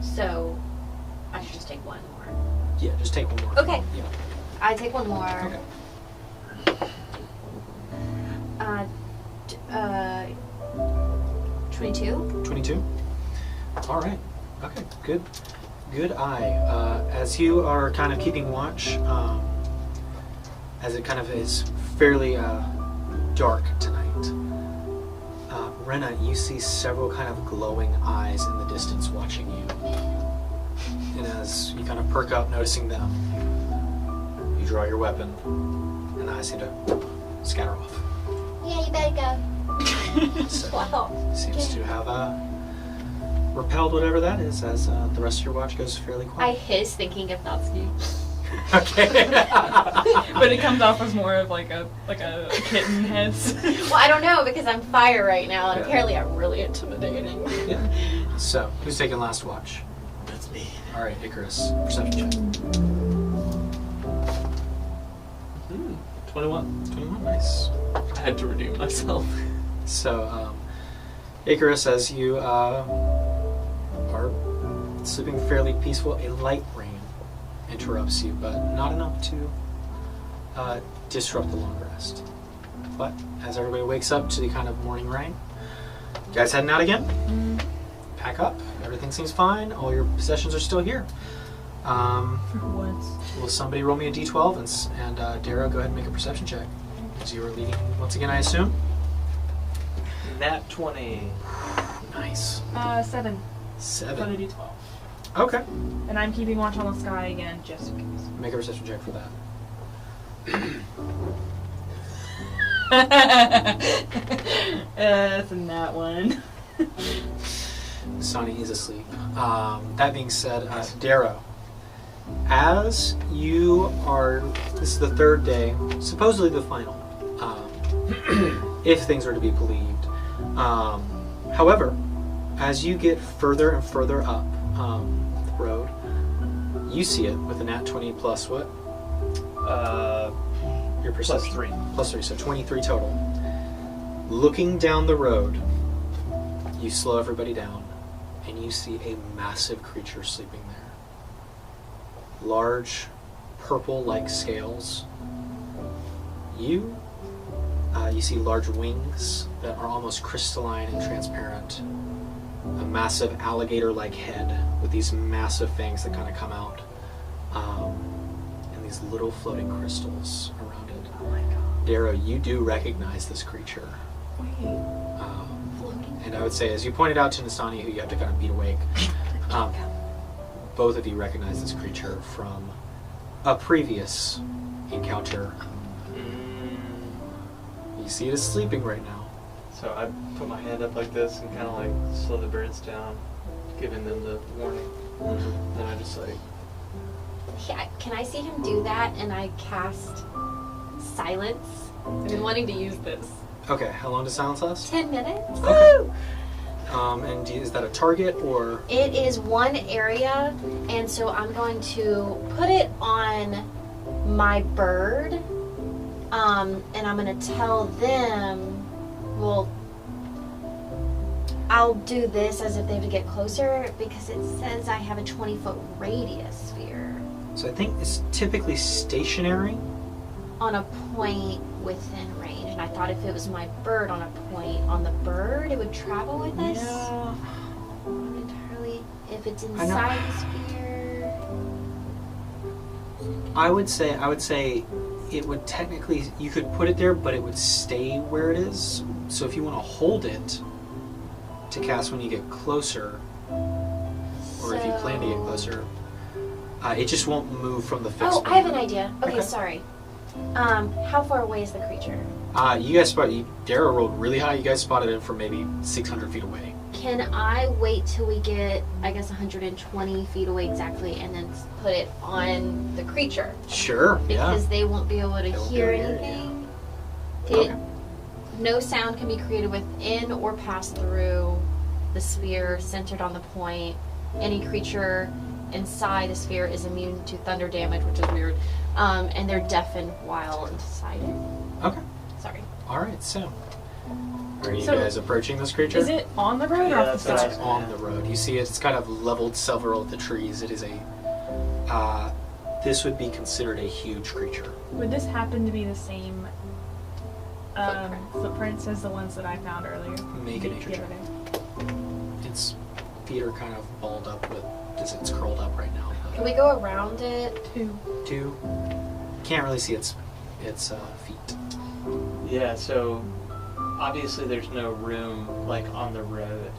Speaker 6: So I should just take 1 more.
Speaker 1: Yeah, just take 1 more.
Speaker 6: Okay.
Speaker 1: Yeah.
Speaker 6: I take 1 more.
Speaker 1: Okay.
Speaker 6: 22.
Speaker 1: 22. All right. Okay. Good. Good eye. As you are kind of keeping watch, as it kind of is fairly dark tonight, Rena, you see several kind of glowing eyes in the distance watching you. And as you kind of perk up noticing them, you draw your weapon, and the eyes seem to scatter off.
Speaker 6: Yeah, you better go.
Speaker 1: So,
Speaker 6: Wow.
Speaker 1: seems to have repelled whatever that is, as the rest of your watch goes fairly
Speaker 7: I
Speaker 1: quiet.
Speaker 7: hiss thinking of Natsuki.
Speaker 1: Okay.
Speaker 3: But it comes off as more of like a kitten hiss.
Speaker 7: Well, I don't know because I'm fire right now, and
Speaker 1: Yeah.
Speaker 7: apparently I'm really intimidating.
Speaker 1: Yeah. So, who's taking last watch?
Speaker 8: That's me.
Speaker 1: All right, Icarus, perception check.
Speaker 2: 21.
Speaker 1: 21, nice.
Speaker 2: I had to redeem myself.
Speaker 1: So, Icarus, as you are sleeping fairly peaceful, a light rain interrupts you, but not enough to disrupt the long rest. But as everybody wakes up to the kind of morning rain, you guys heading out again? Pack up. Everything seems fine. All your possessions are still here.
Speaker 3: Once.
Speaker 1: Will somebody roll me a d12 and Dara, go ahead and make a perception check. As you are leading once again, I assume.
Speaker 4: Nat 20.
Speaker 1: Nice.
Speaker 3: 7.
Speaker 1: 7.
Speaker 3: For the D12.
Speaker 1: Okay.
Speaker 3: And I'm keeping watch on the sky again, just in case.
Speaker 1: Make a perception check for that.
Speaker 3: It's in that one.
Speaker 1: Sonny is asleep. That being said, Darrow, as you are, this is the 3rd day, supposedly the final, if things are to be believed. However, as you get further and further up the road, you see it with a nat 20 plus what? Your perception.
Speaker 4: +3.
Speaker 1: Plus 3, so 23 total. Looking down the road, you slow everybody down, and you see a massive creature sleeping there. Large, purple-like scales. You see large wings that are almost crystalline and transparent. A massive alligator-like head with these massive fangs that kind of come out. And these little floating crystals around it.
Speaker 3: Oh my god.
Speaker 1: Darrow, you do recognize this creature. And I would say, as you pointed out to Nasani, who you have to kind of beat awake, both of you recognize this creature from a previous encounter. You see it is sleeping right now.
Speaker 4: So I put my hand up like this and kind of like slow the birds down, giving them the warning. Then I just like...
Speaker 6: Yeah, can I see him do that and I cast silence? I've been wanting to use this.
Speaker 1: Okay, how long does silence last?
Speaker 6: 10 minutes?
Speaker 1: Okay. Is that a target or?
Speaker 6: It is one area, and so I'm going to put it on my bird, and I'm going to tell them, well, I'll do this as if they would get closer, because it says I have a 20-foot radius sphere
Speaker 1: So I think it's typically stationary.
Speaker 6: on a point within range, and I thought if it was my bird on a point on the bird, it would travel with us.
Speaker 3: Yeah.
Speaker 6: Not entirely. If it's
Speaker 1: I know.
Speaker 6: inside the sphere,
Speaker 1: I would say it would technically, you could put it there, but it would stay where it is. So if you want to hold it to cast when you get closer, or if you plan to get closer, it just won't move from the fixed
Speaker 6: Oh,
Speaker 1: point.
Speaker 6: I have an idea. Okay,
Speaker 1: Okay.
Speaker 6: sorry. How far away is the creature?
Speaker 1: You guys spotted, Dara rolled really high, you guys spotted it from maybe 600 feet away.
Speaker 6: Can I wait till we get, I guess, 120 feet away exactly, and then put it on the creature?
Speaker 1: Sure, yeah.
Speaker 6: Because they won't be able to
Speaker 1: They won't be
Speaker 6: hear
Speaker 1: able to hear it,
Speaker 6: anything.
Speaker 1: Okay.
Speaker 6: No sound can be created within or pass through the sphere centered on the point. Any creature
Speaker 7: inside the sphere is immune to thunder damage, which is weird. And they're deafened while inside it.
Speaker 1: Okay.
Speaker 7: Sorry.
Speaker 1: All right. So, are you
Speaker 3: So,
Speaker 1: guys approaching this creature?
Speaker 3: Is it on the road or
Speaker 4: Yeah,
Speaker 3: off
Speaker 4: that's
Speaker 3: the
Speaker 4: what
Speaker 3: side?
Speaker 1: It's on the road. You see it's kind of leveled several of the trees. It is this would be considered a huge creature.
Speaker 3: Would this happen to be the same footprints as the ones that I found earlier?
Speaker 1: Make a nature
Speaker 3: The
Speaker 1: check.
Speaker 3: other day?
Speaker 1: Its feet are kind of balled up with, it's curled up right now.
Speaker 6: Can we go around it?
Speaker 3: 2.
Speaker 1: Two. Can't really see its feet.
Speaker 4: Yeah, so obviously there's no room like on the road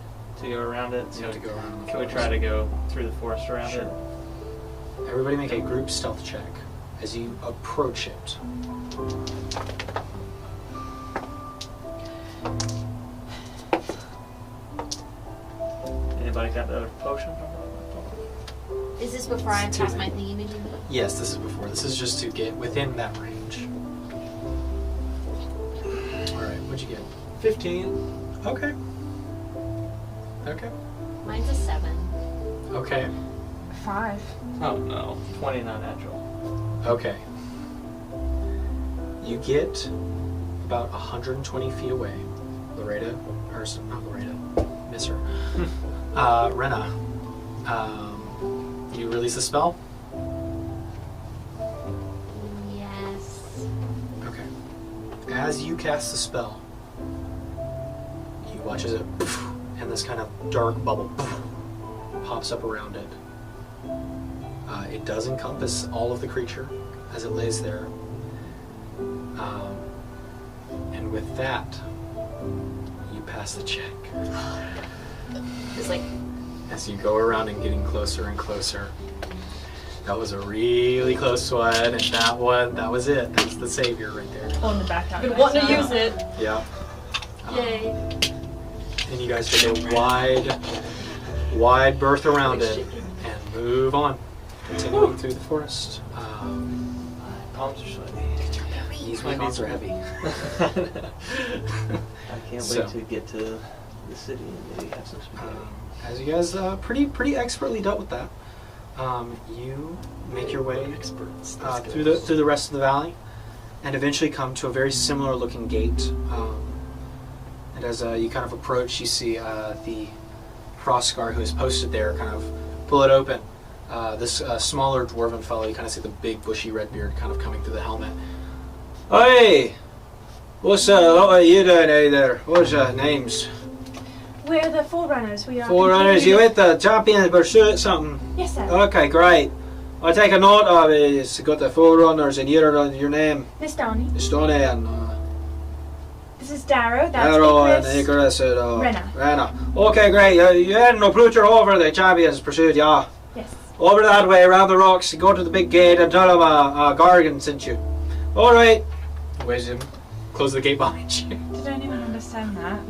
Speaker 4: to go around it.
Speaker 1: You
Speaker 4: So
Speaker 1: have to go around. the
Speaker 4: can we
Speaker 1: forest.
Speaker 4: try to go through the forest around
Speaker 1: Sure.
Speaker 4: it?
Speaker 1: Everybody make a group stealth check as you approach it.
Speaker 4: Anybody got the potion?
Speaker 6: Is this before I
Speaker 1: It's
Speaker 6: pass
Speaker 1: too
Speaker 6: my
Speaker 1: late.
Speaker 6: thingy imaging?
Speaker 1: Yes, this is before. This is just to get within that range. Alright, what'd you get?
Speaker 2: 15.
Speaker 1: Okay. Okay.
Speaker 6: Mine's a 7.
Speaker 1: Okay.
Speaker 3: 5.
Speaker 2: Oh no.
Speaker 4: 20 not natural.
Speaker 1: Okay. You get about 120 feet away. Loretta, or not Loretta, miss her. Rena, you release a spell?
Speaker 6: Yes.
Speaker 1: Okay. As you cast the spell, you watch as it, and this kind of dark bubble pops up around it. It does encompass all of the creature as it lays there. And with that, you pass the check.
Speaker 7: It's like,
Speaker 1: As you go around and getting closer and closer. That was a really close one, and that was it. That was the savior right there.
Speaker 3: Pulling the back out.
Speaker 7: been
Speaker 3: nice.
Speaker 7: wanting to use it.
Speaker 1: Yeah.
Speaker 7: Yay.
Speaker 1: And you guys take a wide berth around it and move on, continuing through the forest.
Speaker 4: Palms are sweaty.
Speaker 1: These weapons are heavy.
Speaker 4: I can't
Speaker 1: So.
Speaker 4: wait to get to the city and maybe have some spaghetti.
Speaker 1: As you guys pretty expertly dealt with that, you make your way through the rest of the valley, and eventually come to a very similar looking gate. And as you kind of approach, you see the Frostguard who is posted there kind of pull it open. This smaller dwarven fellow, you kind of see the big bushy red beard kind of coming through the helmet. Hey, what are you doing out there? What's your names?
Speaker 5: We're the Forerunners. We are.
Speaker 1: Forerunners, you with the champion pursuit something?
Speaker 5: Yes, sir.
Speaker 1: Okay, great. I take a note of it. It's got the Forerunners and your name.
Speaker 5: Miss Donnie.
Speaker 1: Stony and
Speaker 5: This is Darrow. That's
Speaker 1: Arrow and
Speaker 5: Icarus.
Speaker 1: Icarus and
Speaker 5: Rena.
Speaker 1: Rena. Okay, great. You head and approach her over the champion's pursuit, yeah.
Speaker 5: Yes.
Speaker 1: Over that way, around the rocks, you go to the big gate and tell him Gargan sent you. Alright. Where's him? Close the gate behind you.
Speaker 3: Did anyone understand that?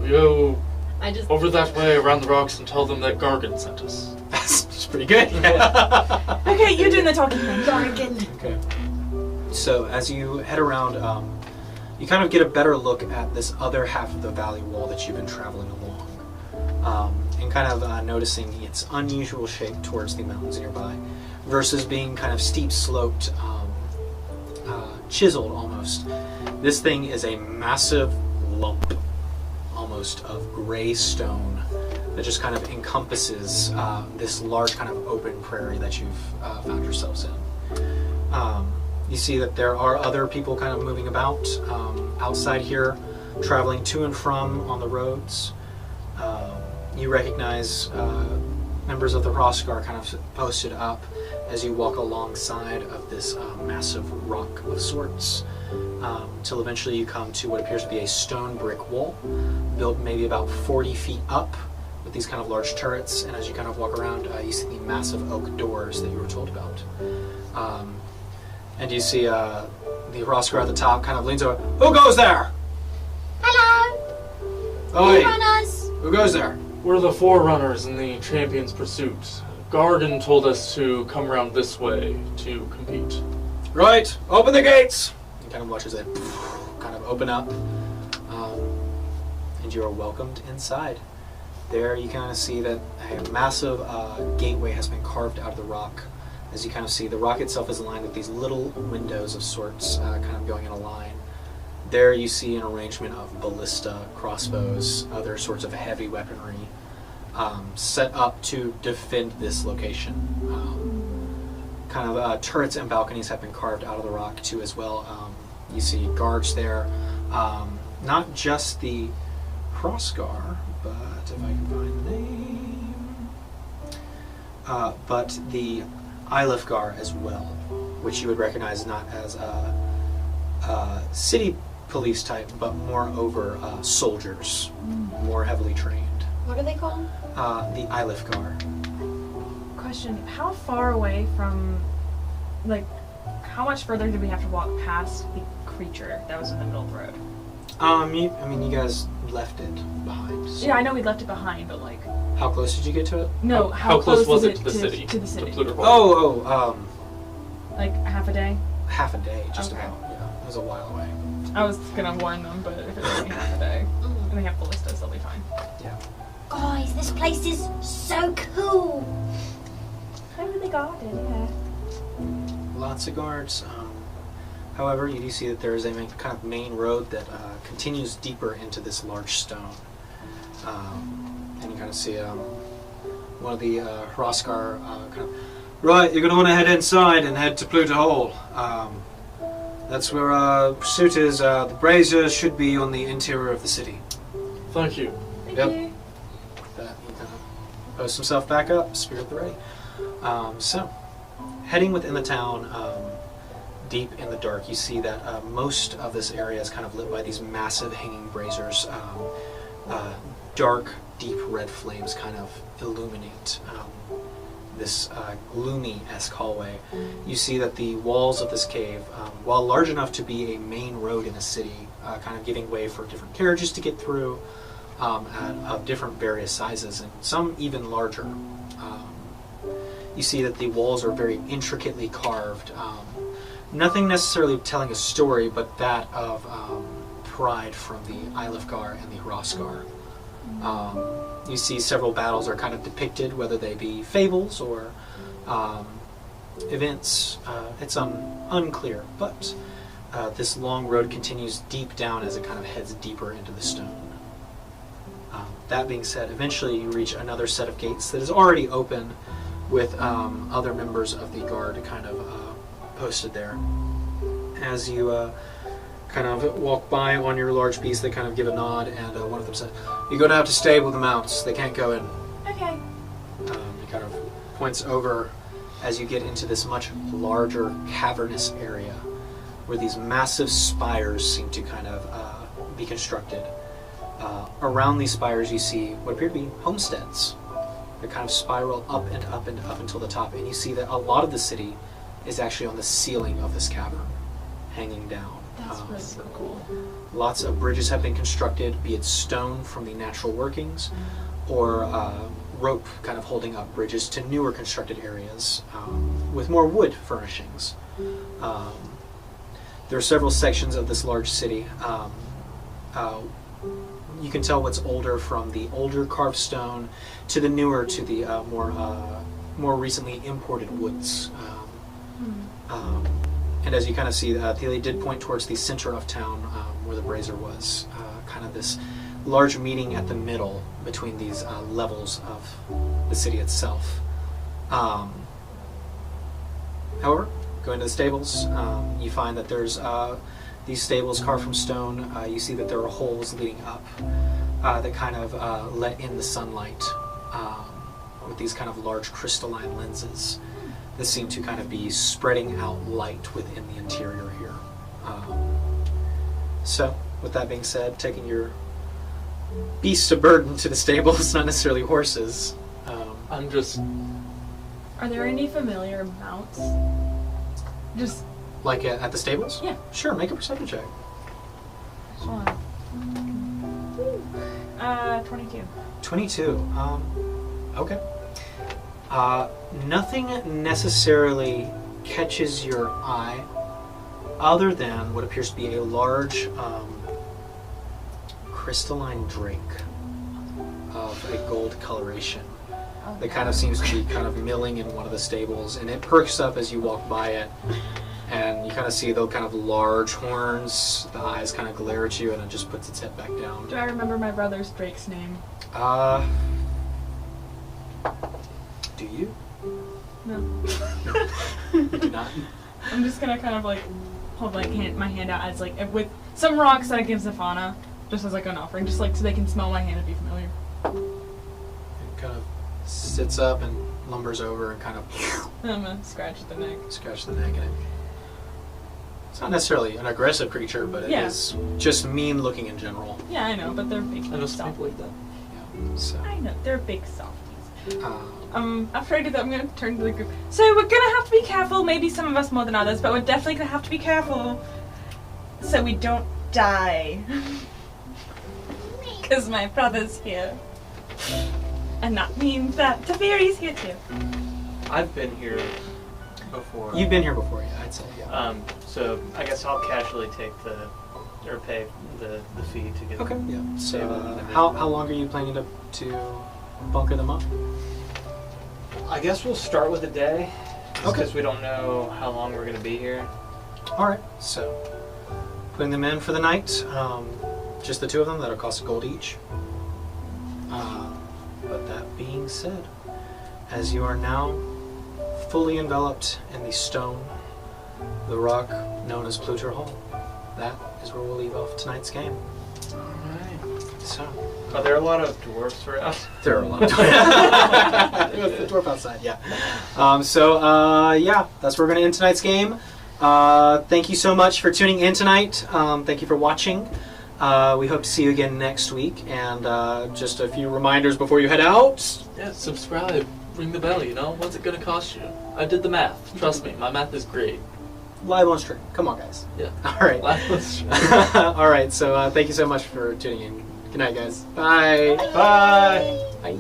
Speaker 2: We go
Speaker 7: I just.
Speaker 2: over that way around the rocks and tell them that Gargan sent us.
Speaker 1: That's pretty good.
Speaker 3: Okay, you're doing the talking then.
Speaker 6: Gargan.
Speaker 1: Okay. So as you head around, you kind of get a better look at this other half of the valley wall that you've been traveling along, and kind of noticing its unusual shape towards the mountains nearby, versus being kind of steep sloped, chiseled almost. This thing is a massive lump, almost of gray stone that just kind of encompasses this large kind of open prairie that you've found yourselves in. You see that there are other people kind of moving about outside here, traveling to and from on the roads. You recognize members of the Roskar kind of posted up as you walk alongside of this massive rock of sorts, till eventually you come to what appears to be a stone brick wall, built maybe about 40 feet up, with these kind of large turrets. And as you kind of walk around, you see the massive oak doors that you were told about. And you see the Roskar at the top kind of leans over. Who goes there?
Speaker 6: Hello.
Speaker 1: Oh,
Speaker 6: Forerunners.
Speaker 1: who goes there?
Speaker 2: We're the Forerunners in the Champion's Pursuit. Gargan told us to come around this way to compete.
Speaker 1: Right, open the gates! He kind of watches it kind of open up, and you are welcomed inside. There you kind of see that a massive gateway has been carved out of the rock. As you kind of see, the rock itself is lined with these little windows of sorts kind of going in a line. There you see an arrangement of ballista, crossbows, other sorts of heavy weaponry set up to defend this location. Turrets and balconies have been carved out of the rock too as well. You see guards there. Not just the Hrothgar, but if I can find the name, but the Eilifgar as well, which you would recognize not as a city police type, but more over soldiers, more heavily trained.
Speaker 6: What are they called?
Speaker 1: The Eilifgar.
Speaker 3: Question: how far away from, like, how much further did we have to walk past the creature that was in the middle of the road?
Speaker 1: You guys left it behind. So
Speaker 3: Yeah, I know we left it behind, but like,
Speaker 1: how close did you get to it?
Speaker 3: no,
Speaker 2: How close was
Speaker 3: is
Speaker 2: it to the city?
Speaker 3: To the city.
Speaker 2: To Pluderhorn?
Speaker 3: Like half a day.
Speaker 1: Half a day, just
Speaker 3: Okay.
Speaker 1: about. Yeah, it was a while away.
Speaker 3: I was gonna warn them, but if it's only half a day, and they have ballistas, they'll be fine.
Speaker 1: Yeah.
Speaker 6: Guys, this place is so cool.
Speaker 5: Heavily guarded, yeah.
Speaker 1: Lots of guards. However, you do see that there is a kind of main road that continues deeper into this large stone. And you kind of see one of the Hrothgar kind of, right, you're going to want to head inside and head to Pluto Hall. That's where our pursuit is. The brazier should be on the interior of the city.
Speaker 2: Thank you.
Speaker 3: Thank
Speaker 1: Yep.
Speaker 3: you.
Speaker 1: That he kind of posts himself back up, spear at the ready. So, heading within the town, deep in the dark, you see that most of this area is kind of lit by these massive hanging braziers. Dark, deep red flames kind of illuminate this gloomy-esque hallway. You see that the walls of this cave, while large enough to be a main road in a city, kind of giving way for different carriages to get through, of different various sizes, and some even larger. You see that the walls are very intricately carved. Nothing necessarily telling a story, but that of pride from the Eilifgar and the Hrothgar. You see several battles are kind of depicted, whether they be fables or events. It's unclear, but this long road continues deep down as it kind of heads deeper into the stone. That being said, eventually you reach another set of gates that is already open with other members of the guard kind of posted there. As you kind of walk by on your large beast, they kind of give a nod, and one of them said, "You're going to have to stay with the mounts. They can't go in."
Speaker 5: Okay.
Speaker 1: He kind of points over as you get into this much larger cavernous area where these massive spires seem to kind of be constructed. Around these spires you see what appear to be homesteads. They kind of spiral up and up and up until the top, and you see that a lot of the city is actually on the ceiling of this cavern, hanging down.
Speaker 3: That's really so cool.
Speaker 1: Lots of bridges have been constructed, be it stone from the natural workings, or rope kind of holding up bridges to newer constructed areas with more wood furnishings. There are several sections of this large city. You can tell what's older from the older carved stone to the newer, to the more recently imported woods. And as you kind of see, Thele did point towards the center of town where the brazier was, kind of this large meeting at the middle between these levels of the city itself. However, going to the stables, you find that there's these stables carved from stone. You see that there are holes leading up that kind of let in the sunlight with these kind of large crystalline lenses that seem to kind of be spreading out light within the interior here. So, with that being said, taking your beasts of burden to the stables, not necessarily horses.
Speaker 2: I'm just...
Speaker 3: Are there any familiar mounts? Just
Speaker 1: Like at the stables?
Speaker 3: Yeah.
Speaker 1: Sure, make a perception check.
Speaker 3: one. 22.
Speaker 1: 22. Okay. Nothing necessarily catches your eye other than what appears to be a large crystalline drink of a gold coloration that kind of seems to be kind of milling in one of the stables, and it perks up as you walk by it, and you kind of see the kind of large horns, the eyes kind of glare at you, and it just puts its head back down.
Speaker 3: Do I remember my brother's Drake's name?
Speaker 1: Do you?
Speaker 3: No.
Speaker 1: You do not?
Speaker 3: I'm just gonna kind of like hold like my hand out as like with some rocks that I give Zafana, just as like an offering, just like so they can smell my hand and be familiar.
Speaker 1: It kind of sits up and lumbers over and kind of
Speaker 3: I'm gonna scratch the neck.
Speaker 1: scratch the neck, and it's not necessarily an aggressive creature, but it
Speaker 3: Yeah.
Speaker 1: is just mean looking in general.
Speaker 3: Yeah, I know, but they're big.
Speaker 2: I know some
Speaker 3: soft.
Speaker 2: people like that.
Speaker 1: Yeah. So,
Speaker 3: I know they're big softies.
Speaker 1: um,
Speaker 3: After I do that, I'm gonna turn to the group. So we're gonna have to be careful. Maybe some of us more than others, but we're definitely gonna have to be careful so we don't die. Because my brother's here, and that means that Taviri's here too.
Speaker 4: I've been here before.
Speaker 1: you've been here before, yeah, I'd say, yeah.
Speaker 4: So I guess I'll casually take or pay the fee to get.
Speaker 1: Okay, yeah. So,
Speaker 4: Yeah, but-
Speaker 1: how long are you planning to bunker them up?
Speaker 4: I guess we'll start with a day.
Speaker 1: Okay.
Speaker 4: Because we don't know how long we're going to be here.
Speaker 1: All right, so putting them in for the night, just the two of them, that'll cost a gold each. But that being said, as you are now fully enveloped in the stone, the rock known as Pluter Hall, that is where we'll leave off tonight's game.
Speaker 4: Alright.
Speaker 1: So,
Speaker 4: Are there a lot of dwarfs around?
Speaker 1: there are a lot of There's the dwarf outside, yeah. Yeah, that's where we're going to end tonight's game. Thank you so much for tuning in tonight. Thank you for watching. We hope to see you again next week. And just a few reminders before you head out.
Speaker 2: Yeah, subscribe. Ring the bell, you know? What's it gonna cost you? I did the math. Trust me, my math is great.
Speaker 1: Live on stream. Come on, guys.
Speaker 2: Yeah.
Speaker 1: All right. All right, so thank you so much for tuning in. Good night, guys. Bye.
Speaker 4: Bye!
Speaker 1: Bye.